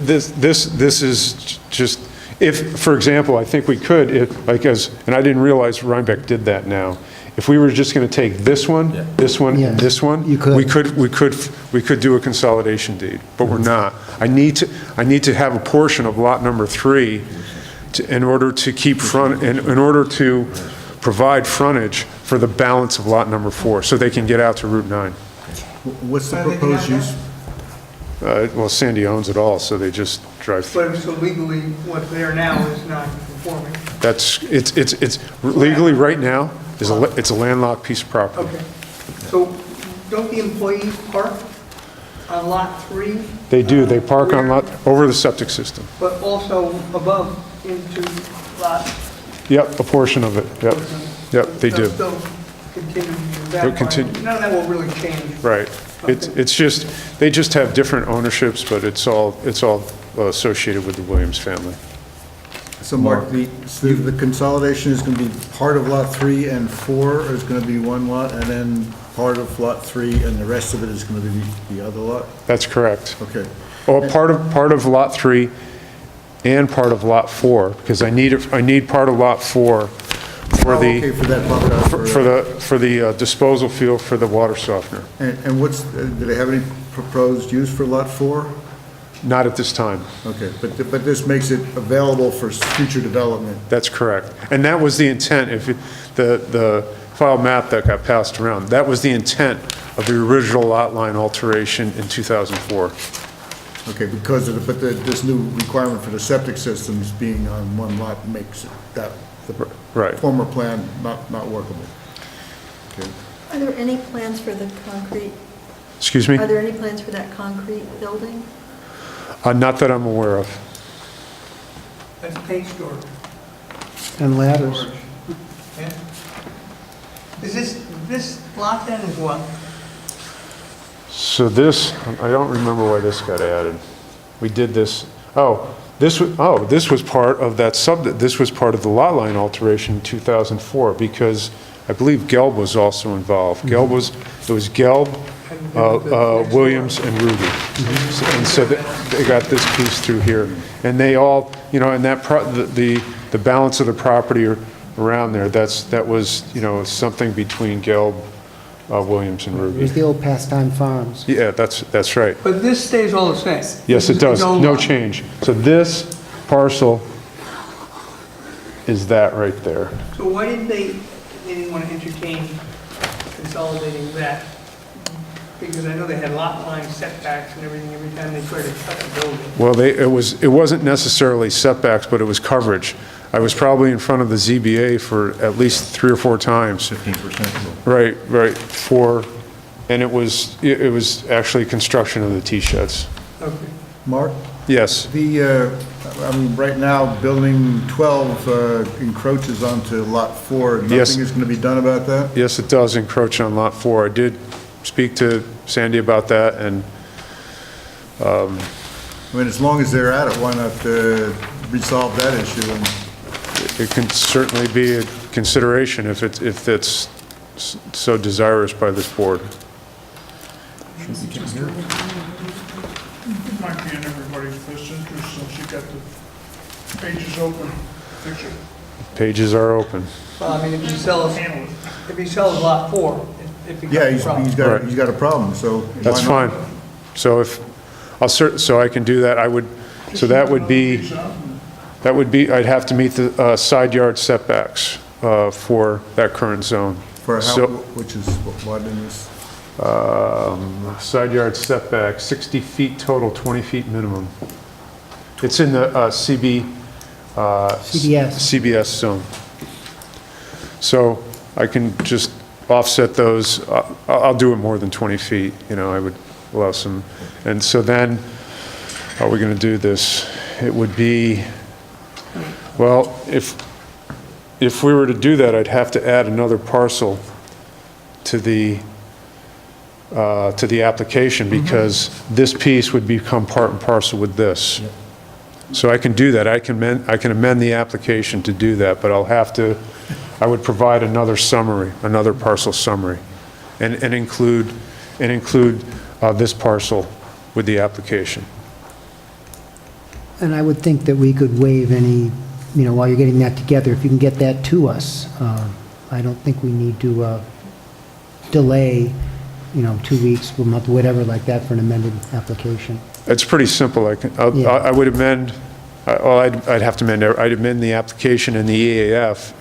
is just, if, for example, I think we could, and I didn't realize Rhinebeck did that now. If we were just going to take this one, this one, and this one, we could do a consolidation deed, but we're not. I need to have a portion of lot number 3 in order to in order to provide frontage for the balance of lot number 4, so they can get out to Route 9. What's the proposed use? Well, Sandy owns it all, so they just drive through. But so legally, what's there now is not conforming? It's legally right now, it's a landlocked piece of property. Okay. So don't the employees park on lot 3? They do, they park on lot, over the septic system. But also above into lot? Yep, a portion of it, yep, they do. They'll continue They'll that continue. part. None of that will really change. Right. It's just, they just have different ownerships, but it's all associated with the Williams family. So Mark, the consolidation is going to be part of lot 3 and 4, or is going to be one lot, and then part of lot 3 and the rest of it is going to be the other lot? That's correct. Okay. Well, part of lot 3 and part of lot 4, because I need part of lot 4 for Okay, for that buffer. for the disposal field for the water softener. And what's, do they have any proposed use for lot 4? Not at this time. Okay, but this makes it available for future development? That's correct. And that was the intent, the file map that got passed around, that was the intent of the original lot line alteration in 2004. Okay, because of this new requirement for the septic systems being on one lot makes the former plan not workable. Okay. Are there any plans for the concrete? Excuse me? Are there any plans for that concrete building? Not that I'm aware of. That's paint storage. And ladders. Yeah. Is this lot then is what? So this, I don't remember why this got added. We did this, this was part of that this was part of the lot line alteration in 2004, because I believe Gelb was also involved. It was Gelb, Williams and Ruby. And so they got this piece through here. And they all, and that, the balance of the property around there, that was, something between Gelb, Williams and It was Ruby. the old Pastime Farms. Yeah, that's right. But this stays all the same? Yes, it does. No No lot. change. So this parcel is that right there. So why didn't they didn't want to entertain consolidating that? Because I know they had lot line setbacks and everything every time they tried to cut a building. Well, it wasn't necessarily setbacks, but it was coverage. I was probably in front of the ZBA for at least 3 or 4 times. 15%. Right, and it was actually construction of the T-sheds. Okay. Mark? Yes, Right now, building 12 encroaches onto lot 4. Yes. Nothing is going to be done about that? yes, it does encroach on Lot 4. I did speak to Sandy about that, and As long as they're at it, why not resolve that issue? And it can certainly be a consideration if it's so desirous by this board. It might be in everybody's best interest since you got the pages open. Fix it. Pages are open. Well, I mean, if he sells lot 4, it becomes Yeah, a problem. he's got a problem, so. why That's not? fine. So so I can do that, that would be, I'd have to meet the side yard setbacks for that current zone. For how, So- which is what in this? Side yard setback, 60 feet total, 20 feet minimum. It's in the CBS zone. So I can just offset those. I'll do it more than 20 feet, I would allow some. And so then, how are we going to do this? It would be, well, if we were to do that, I'd have to add another parcel to the application, because this piece would become part and parcel with this. So I can do that. I can amend the application to do that, but I would provide another summary, another parcel summary, and include this parcel with the application. And I would think that we could waive any, while you're getting that together, if you can get that to us. I don't think we need to delay, 2 weeks, a month, whatever like that for an amended application. It's pretty simple. I would amend, I'd have to amend, I'd amend the application and the EAF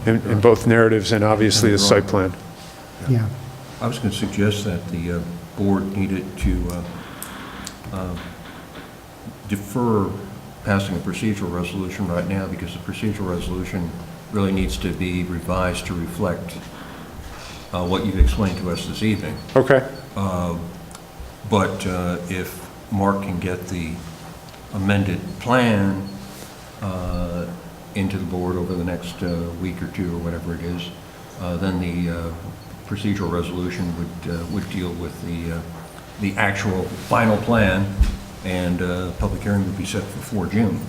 in both narratives and obviously the site plan. Yeah. I was going to suggest that the board needed to defer passing a procedural resolution right now, because the procedural resolution really needs to be revised to reflect what you've explained to us this evening. Okay. But if Mark can get the amended plan into the board over the next week or 2 or whatever it is, then the procedural resolution would deal with the actual final plan, and public hearing would be set for 4 June.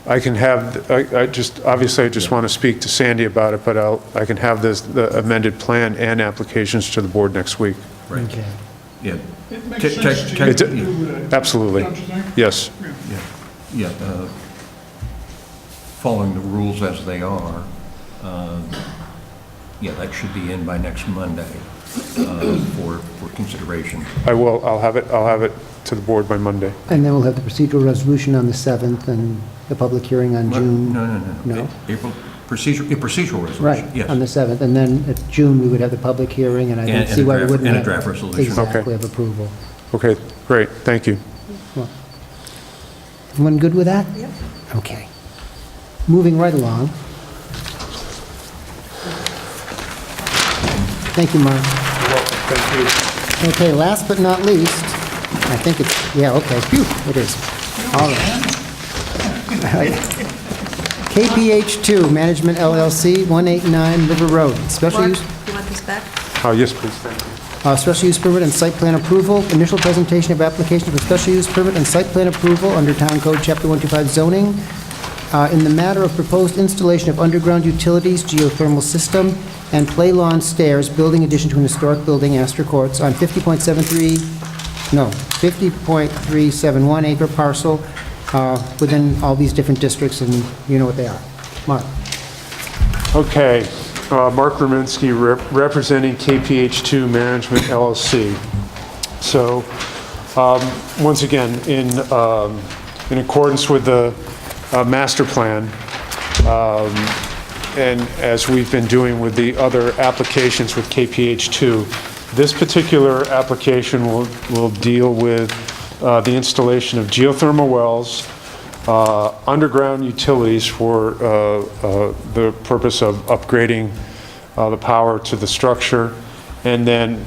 I can have, I just want to speak to Sandy about it, but I can have the amended plan and applications to the board next week. Right. Okay. Yeah. It makes sense to do that. Absolutely. Don't you think? Yes. Yeah. Following the rules as they are, that should be in by next Monday for consideration. I will. I'll have it to the board by Monday. And then we'll have the procedural resolution on the 7th and the public hearing on June. No. April, procedural resolution. Right, Yes. on the 7th. And then at June, we would have the public hearing, and I don't And see a why we draft- wouldn't and a have. draft resolution. Exactly, of approval. Okay, great. Thank you. Well, everyone good with that? Yep. Okay. Moving right along. Thank you, Mark. Thank you. Okay, last but not least, I think it's, yeah, okay, phew, it is. All right. KPH2 Management LLC, 189 River Road, special Mark, use, you want this back? Oh, yes, please. Thank you. special use permit and site plan approval, initial presentation of application for special use permit and site plan approval under Town Code Chapter 125 zoning, In the matter of proposed installation of underground utilities, geothermal system, and play lawn stairs, building addition to an historic building, Astor Courts, on 50.71 acre parcel within all these different districts, and you know what they are. Mark? Okay, Mark Rominski, representing KPH2 Management LLC. So, once again, in accordance with the master plan, and as we've been doing with the other applications with KPH2, this particular application will deal with the installation of geothermal wells, underground utilities for the purpose of upgrading the power to the structure, and then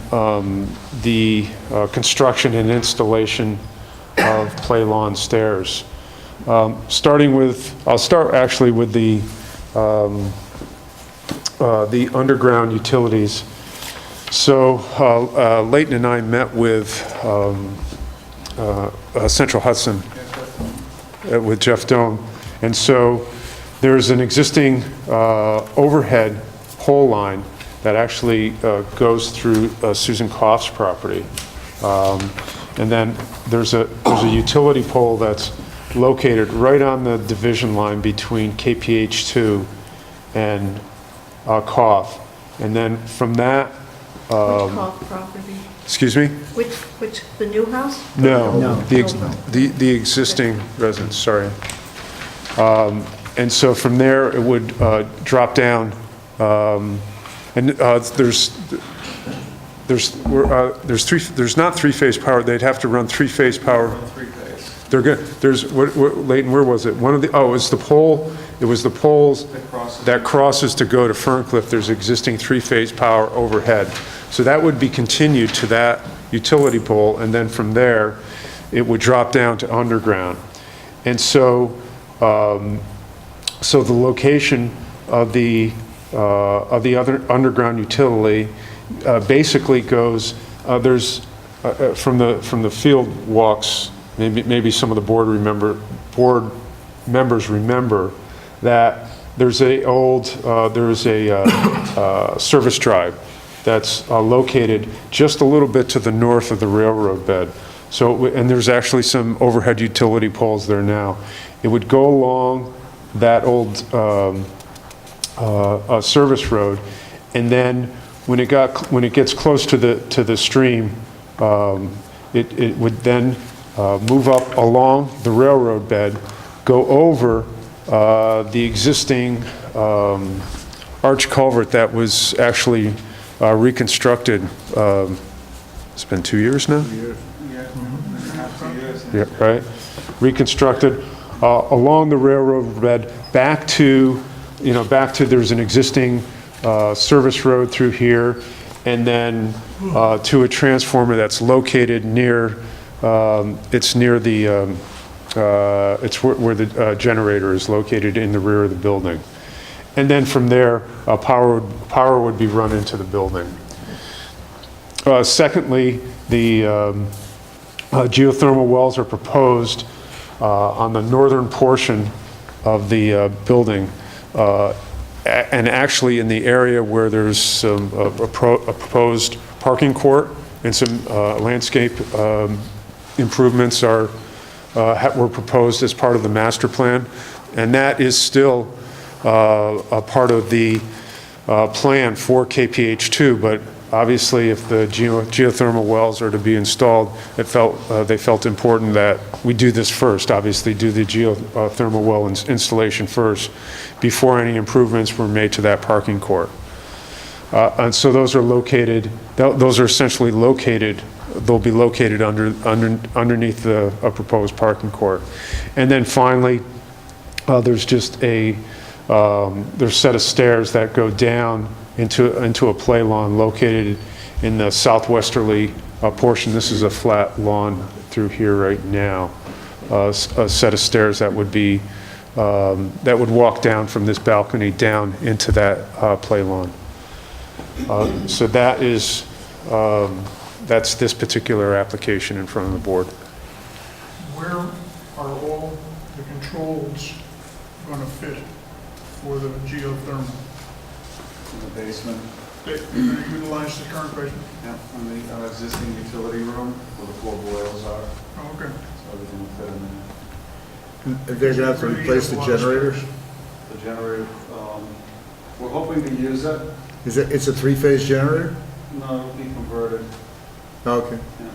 the construction and installation of play lawn stairs. I'll start actually with the underground utilities. So Leighton and I met with Central Hudson, with Jeff Dome. And so there's an existing overhead pole line that actually goes through Susan Koff's property. And then there's a utility pole that's located right on the division line between KPH2 and Koff. And then from that... Which Koff property? Excuse me? Which, the new house? No, the existing residence, sorry. And so from there, it would drop down, and there's not three-phase power. They'd have to run three-phase power. They're good. Leighton, where was it? It's the pole. It was the poles that crosses to go to Ferncliff. There's existing three-phase power overhead. So that would be continued to that utility pole, and then from there, it would drop down to underground. And so, so the location of the other underground utility basically goes. There's from the field walks. Maybe some of the board members remember that there's a service drive that's located just a little bit to the north of the railroad bed. So, and there's actually some overhead utility poles there now. It would go along that old service road, and then when it gets close to the stream, it would then move up along the railroad bed, go over the existing arch culvert that was actually reconstructed. It's been 2 years now? 2 years. Yeah, right. Reconstructed along the railroad bed back to there's an existing service road through here, and then to a transformer that's located near. It's near the. It's where the generator is located in the rear of the building, and then from there, power would be run into the building. Secondly, the geothermal wells are proposed on the northern portion of the building, and actually in the area where there's some a proposed parking court and some landscape improvements were proposed as part of the master plan, and that is still a part of the plan for KPH2, but obviously if the geothermal wells are to be installed, they felt important that we do this first, obviously do the geothermal well installation first before any improvements were made to that parking court. And so those are located, those are essentially located, they'll be located underneath the proposed parking court. And then finally, there's just there's a set of stairs that go down into a play lawn located in the southwesterly portion. This is a flat lawn through here right now. A set of stairs that would be that would walk down from this balcony down into that play lawn. So that is that's this particular application in front of the board. Where are all the controls gonna fit for the geothermal? In the basement, They're gonna utilize the current basement? yeah, on the existing utility room where the 4 boilers are, Oh, okay. so everything will fit in there. They're gonna have to replace the generators? The generator, we're hoping to use it. It's a three-phase generator? No, it'll be converted, Okay. yeah.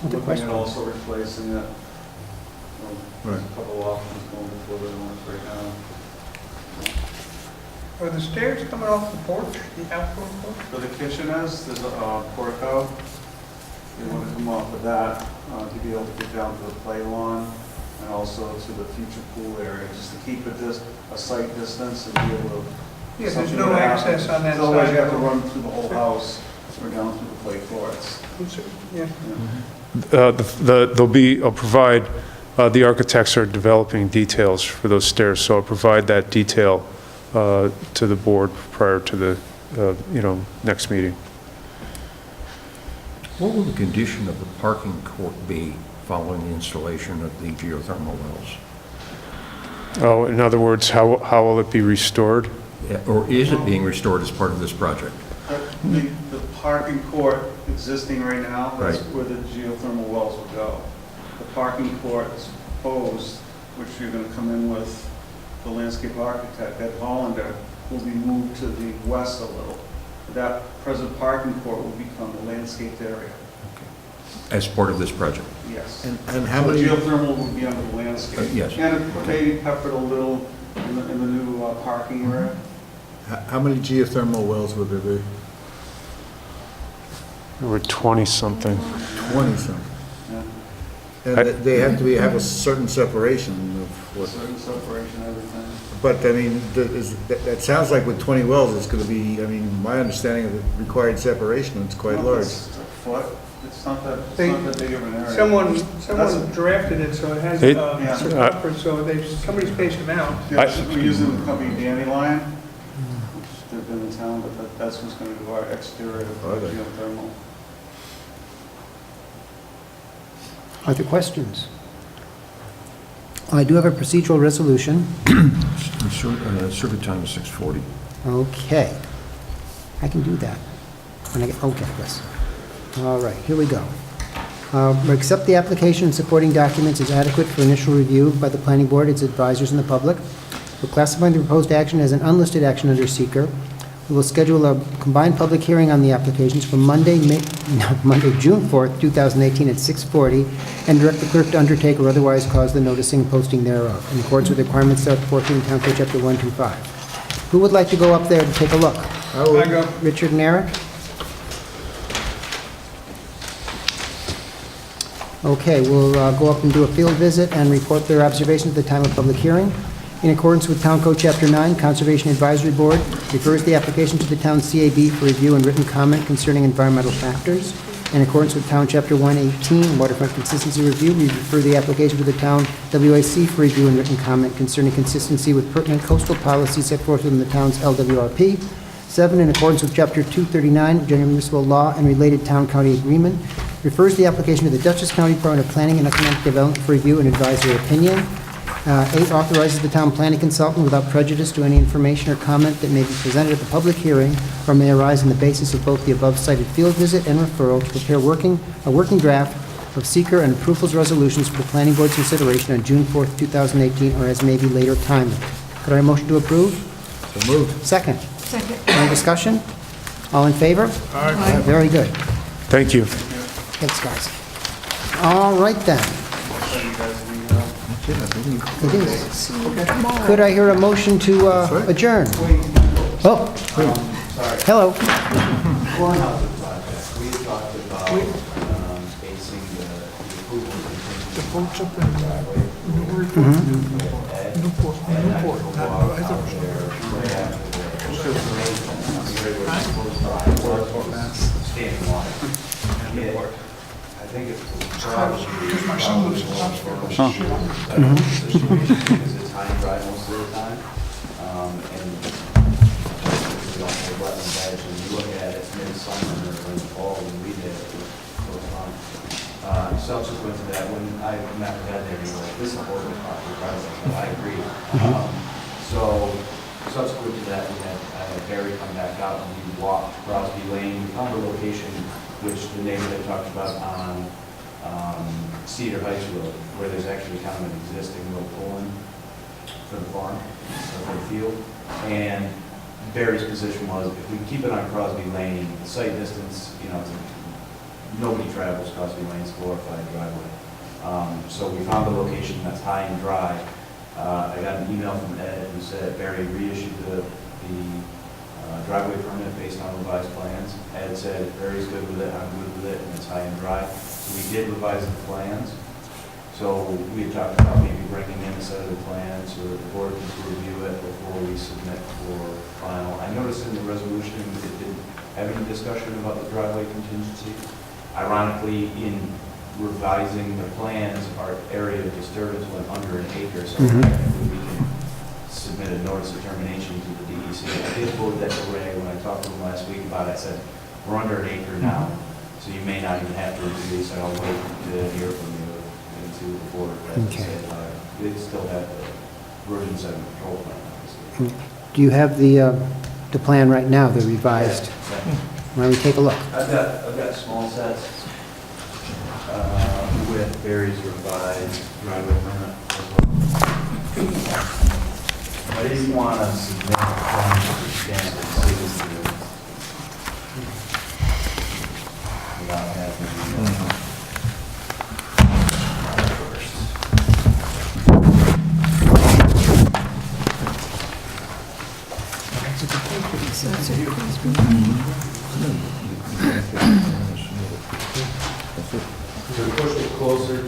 Other Looking at questions? also replacing it. There's a Right. couple options going before the ones right now. Are the stairs coming off the porch, the outdoor porch? For the kitchen there's a portico. We want to come off of that to be able to get down to the play lawn and also to the future pool area, just to keep it a sight distance and be able to. Yeah, there's something no would happen. access on that side. Otherwise, you have to run through the whole house or down through the play courts. Yeah. There'll be, I'll provide, the architects are developing details for those stairs, so I'll provide that detail to the board prior to the, next meeting. What will the condition of the parking court be following the installation of the geothermal wells? Oh, in other words, how will it be restored? Or is it being restored as part of this project? The parking court existing right now, that's Right. where the geothermal wells will go. The parking court is proposed, which you're going to come in with the landscape architect, Ed Hollander, will be moved to the west a little. That present parking court will become a landscaped area, As part of this project? yes. And how So many, geothermal will be under the landscape. Yes. And maybe peppered a little in the new parking area. how many geothermal wells would there be? There were 20-something. 20-some. Yeah. And they have to have a certain separation of what, Certain separation, everything. but I mean, that sounds like with 20 wells, it's gonna be, I mean, my understanding of the required separation, it's quite large. It's a foot. It's not that big of an area. Someone drafted it, so it has Yeah. circumference, so somebody spaced them out. Yes, we're using the company Dandelion, which they've been in town, but that's who's gonna do our exterior geothermal. Other questions? I do have a procedural resolution. Circuit time is 6:40. Okay. I can do that. When I get, okay, yes. All right, here we go. Accept the application and supporting documents as adequate for initial review by the planning board, its advisors, and the public. We're classifying the proposed action as an unlisted action under seeker. We will schedule a combined public hearing on the applications for Monday, June 4th, 2018 at 6:40, and direct the clerk to undertake or otherwise cause the noticing and posting thereof, in accordance with the requirements set forth in Town Code Chapter 125. Who would like to go up there to take a look? I go. Richard and Eric? Okay, we'll go up and do a field visit and report their observations at the time of public hearing. In accordance with Town Code Chapter 9, Conservation Advisory Board refers the application to the town CAB for review and written comment concerning environmental factors. In accordance with Town Chapter 118, Waterfront Consistency Review, we refer the application to the town WAC for review and written comment concerning consistency with pertinent coastal policies set forth within the town's LWRP. 7, in accordance with Chapter 239, General Municipal Law and related town-county agreement, refers the application to the Dutchess County Department of Planning and Economic Development for review and advisory opinion. 8, authorizes the town planning consultant without prejudice to any information or comment that may be presented at the public hearing or may arise on the basis of both the above-cited field visit and referral to prepare a working draft of seeker and approvals resolutions for the planning board's consideration on June 4th, 2018, or as may be later timed. Could I have a motion to approve? So moved. Second. Any discussion? All in favor? Aye. Very good. Thank you. Thanks, guys. All right, then. It is. Could I hear a motion to adjourn? Oh, hello. Cornhouses project, we had talked about basing the approval The folks up in Newbury, Newport, I thought it standing water. I think it's because my son lives in Topsfield. it's high and dry most of the time, and we don't have wetland beds. When you look at it, it's midsummer or in the fall, when we did it, it was fun. Subsequent to that, when I met with Ed there, he was like, this is horrible property, I agree. So subsequent to that, I had Barry come back out and we walked Crosby Lane. We found a location which the neighbor had talked about on Cedar Heights Road, where there's actually kind of an existing little pull-in for the farm, for the field. And Barry's position was, if we keep it on Crosby Lane, the site distance, nobody travels Crosby Lane's glorified driveway. So we found a location that's high and dry. I got an email from Ed who said Barry reissued the driveway permit based on revised plans. Ed said Barry's good with it, I'm good with it, and it's high and dry. So we did revise the plans. So we had talked about maybe bringing in a set of the plans so that the board can review it before we submit for final. I noticed in the resolution it didn't have any discussion about the driveway contingency. Ironically, in revising the plans, our area of disturbance went under an acre, so technically we can submit a notice of termination to the DEC. I did forward that to Ray when I talked to him last week about it. I said, we're under an acre now, so you may not even have to release it. I'll wait to hear from you into the board. They still have the erosion sediment control plan, obviously. Do you have the plan right now, the revised? Why don't we take a look? I've got small sets with Barry's revised driveway permit as well. I didn't want to submit the plan to standard signature without having So we pushed it closer to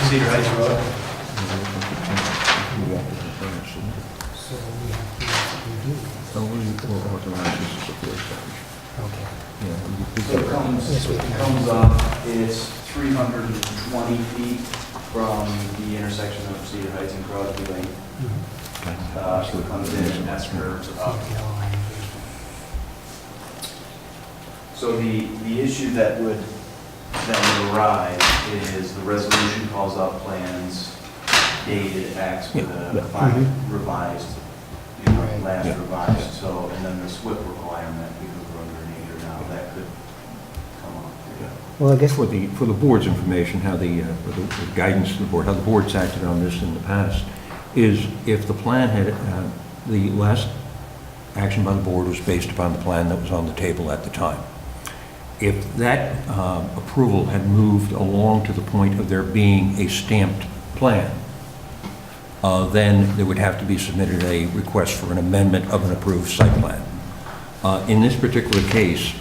Cedar Heights Road. So it comes up, it's 320 feet from the intersection of Cedar Heights and Crosby Lane. So it comes in and that's curves up. So the issue that would arise is the resolution calls out plans dated X with a final revised, last revised. So, and then the SWIP requirement, because we're under an acre now, that could come up. Well, I guess For the board's information, how the guidance to the board, how the board's acted on this in the past, is if the plan had, the last action by the board was based upon the plan that was on the table at the time. If that approval had moved along to the point of there being a stamped plan, then there would have to be submitted a request for an amendment of an approved site plan. In this particular case,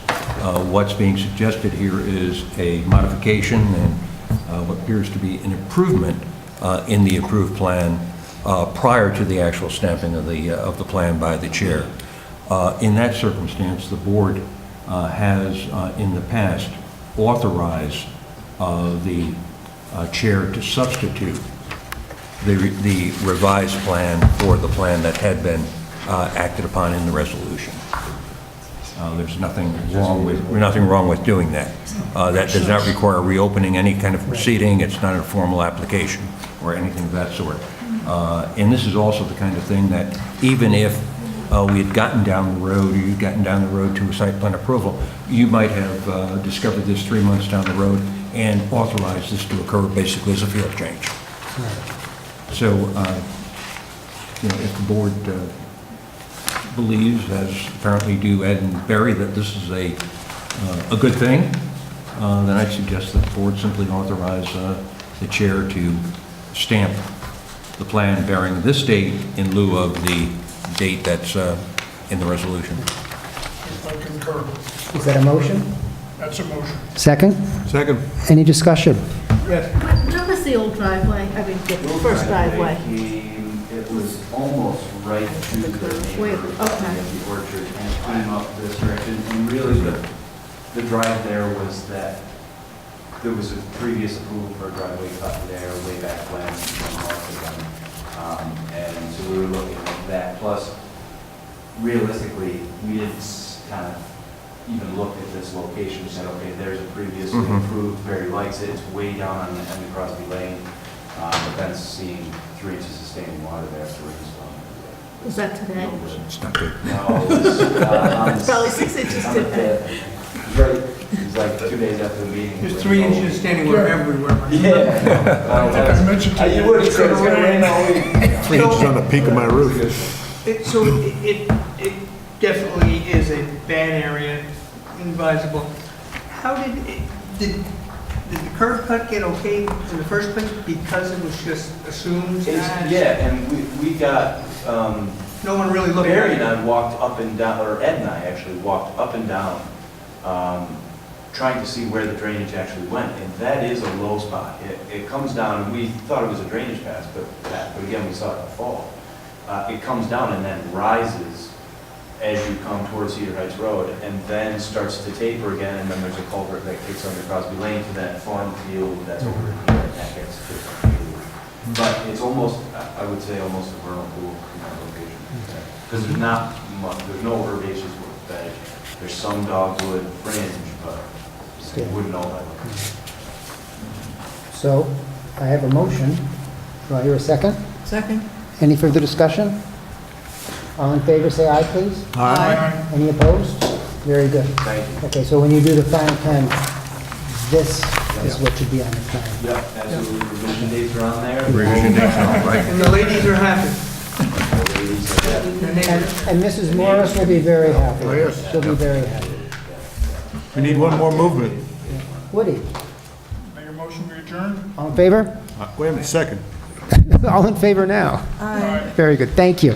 what's being suggested here is a modification and what appears to be an improvement in the approved plan prior to the actual stamping of the plan by the chair. In that circumstance, the board has in the past authorized the chair to substitute the revised plan for the plan that had been acted upon in the resolution. There's nothing wrong with doing that. That does not require reopening any kind of proceeding. It's not a formal application or anything of that sort. And this is also the kind of thing that even if we had gotten down the road, or you'd gotten down the road to a site plan approval, you might have discovered this 3 months down the road and authorized this to occur basically as a field change. So, if the board believes, as apparently do Ed and Barry, that this is a good thing, then I'd suggest that the board simply authorize the chair to stamp the plan bearing this date in lieu of the date that's in the resolution. I concur. Is that a motion? That's a motion. Second? Second. Any discussion? Yes. Where was the old driveway? I mean, the first driveway? It was almost right to the Wait, neighbor okay. of the orchard, and it came up this direction. And really, the drive there was that there was a previous approval for a driveway cut there way back when, and so we were looking at that. Plus, realistically, we didn't kind of even looked at this location, said, okay, there's a previously approved, Barry likes it, it's way down on the end of Crosby Lane, but then seeing 3 inches of standing water there afterwards. Was that today? It's not good. No, it's Probably 6 inches on the today. 5th. Right, it was like 2 days after the meeting. There's 3 inches standing water everywhere. Yeah. I mentioned to You would have said it's gonna rain all week. 3 inches on the peak of my roof. So it definitely is a bad area, inadvisable. How did the curb cut get okay in the first place because it was just assumed? Yeah, and we got, No one really looked at Barry it. and I walked up and down, or Ed and I actually walked up and down, trying to see where the drainage actually went, and that is a low spot. It comes down, and we thought it was a drainage path, but again, we saw it fall. It comes down and then rises as you come towards Cedar Heights Road, and then starts to taper again, and then there's a culvert that kicks under Crosby Lane to that farm field that's over here, and that gets to the field. But it's almost, I would say, almost a vernal pool in that location. Because there's not much, there's no herbaceous veg. There's some dogwood fringe, but you wouldn't know that. So I have a motion. Do I hear a second? Second? Any further discussion? All in favor, say aye, please. Aye. Any opposed? Very good. Thank you. Okay, so when you do the final plan, this is what should be on the plan. Yep, absolutely. Revision dates are on there. Revision dates are on, right? And the ladies are happy. The ladies are happy. The neighbors. And Mrs. Morris will be very happy. Oh, yes. She'll be very happy. We need one more movement. Woody, Make a motion to adjourn? all in favor? Wait a minute, second. All in favor now? Aye. Very good, thank you.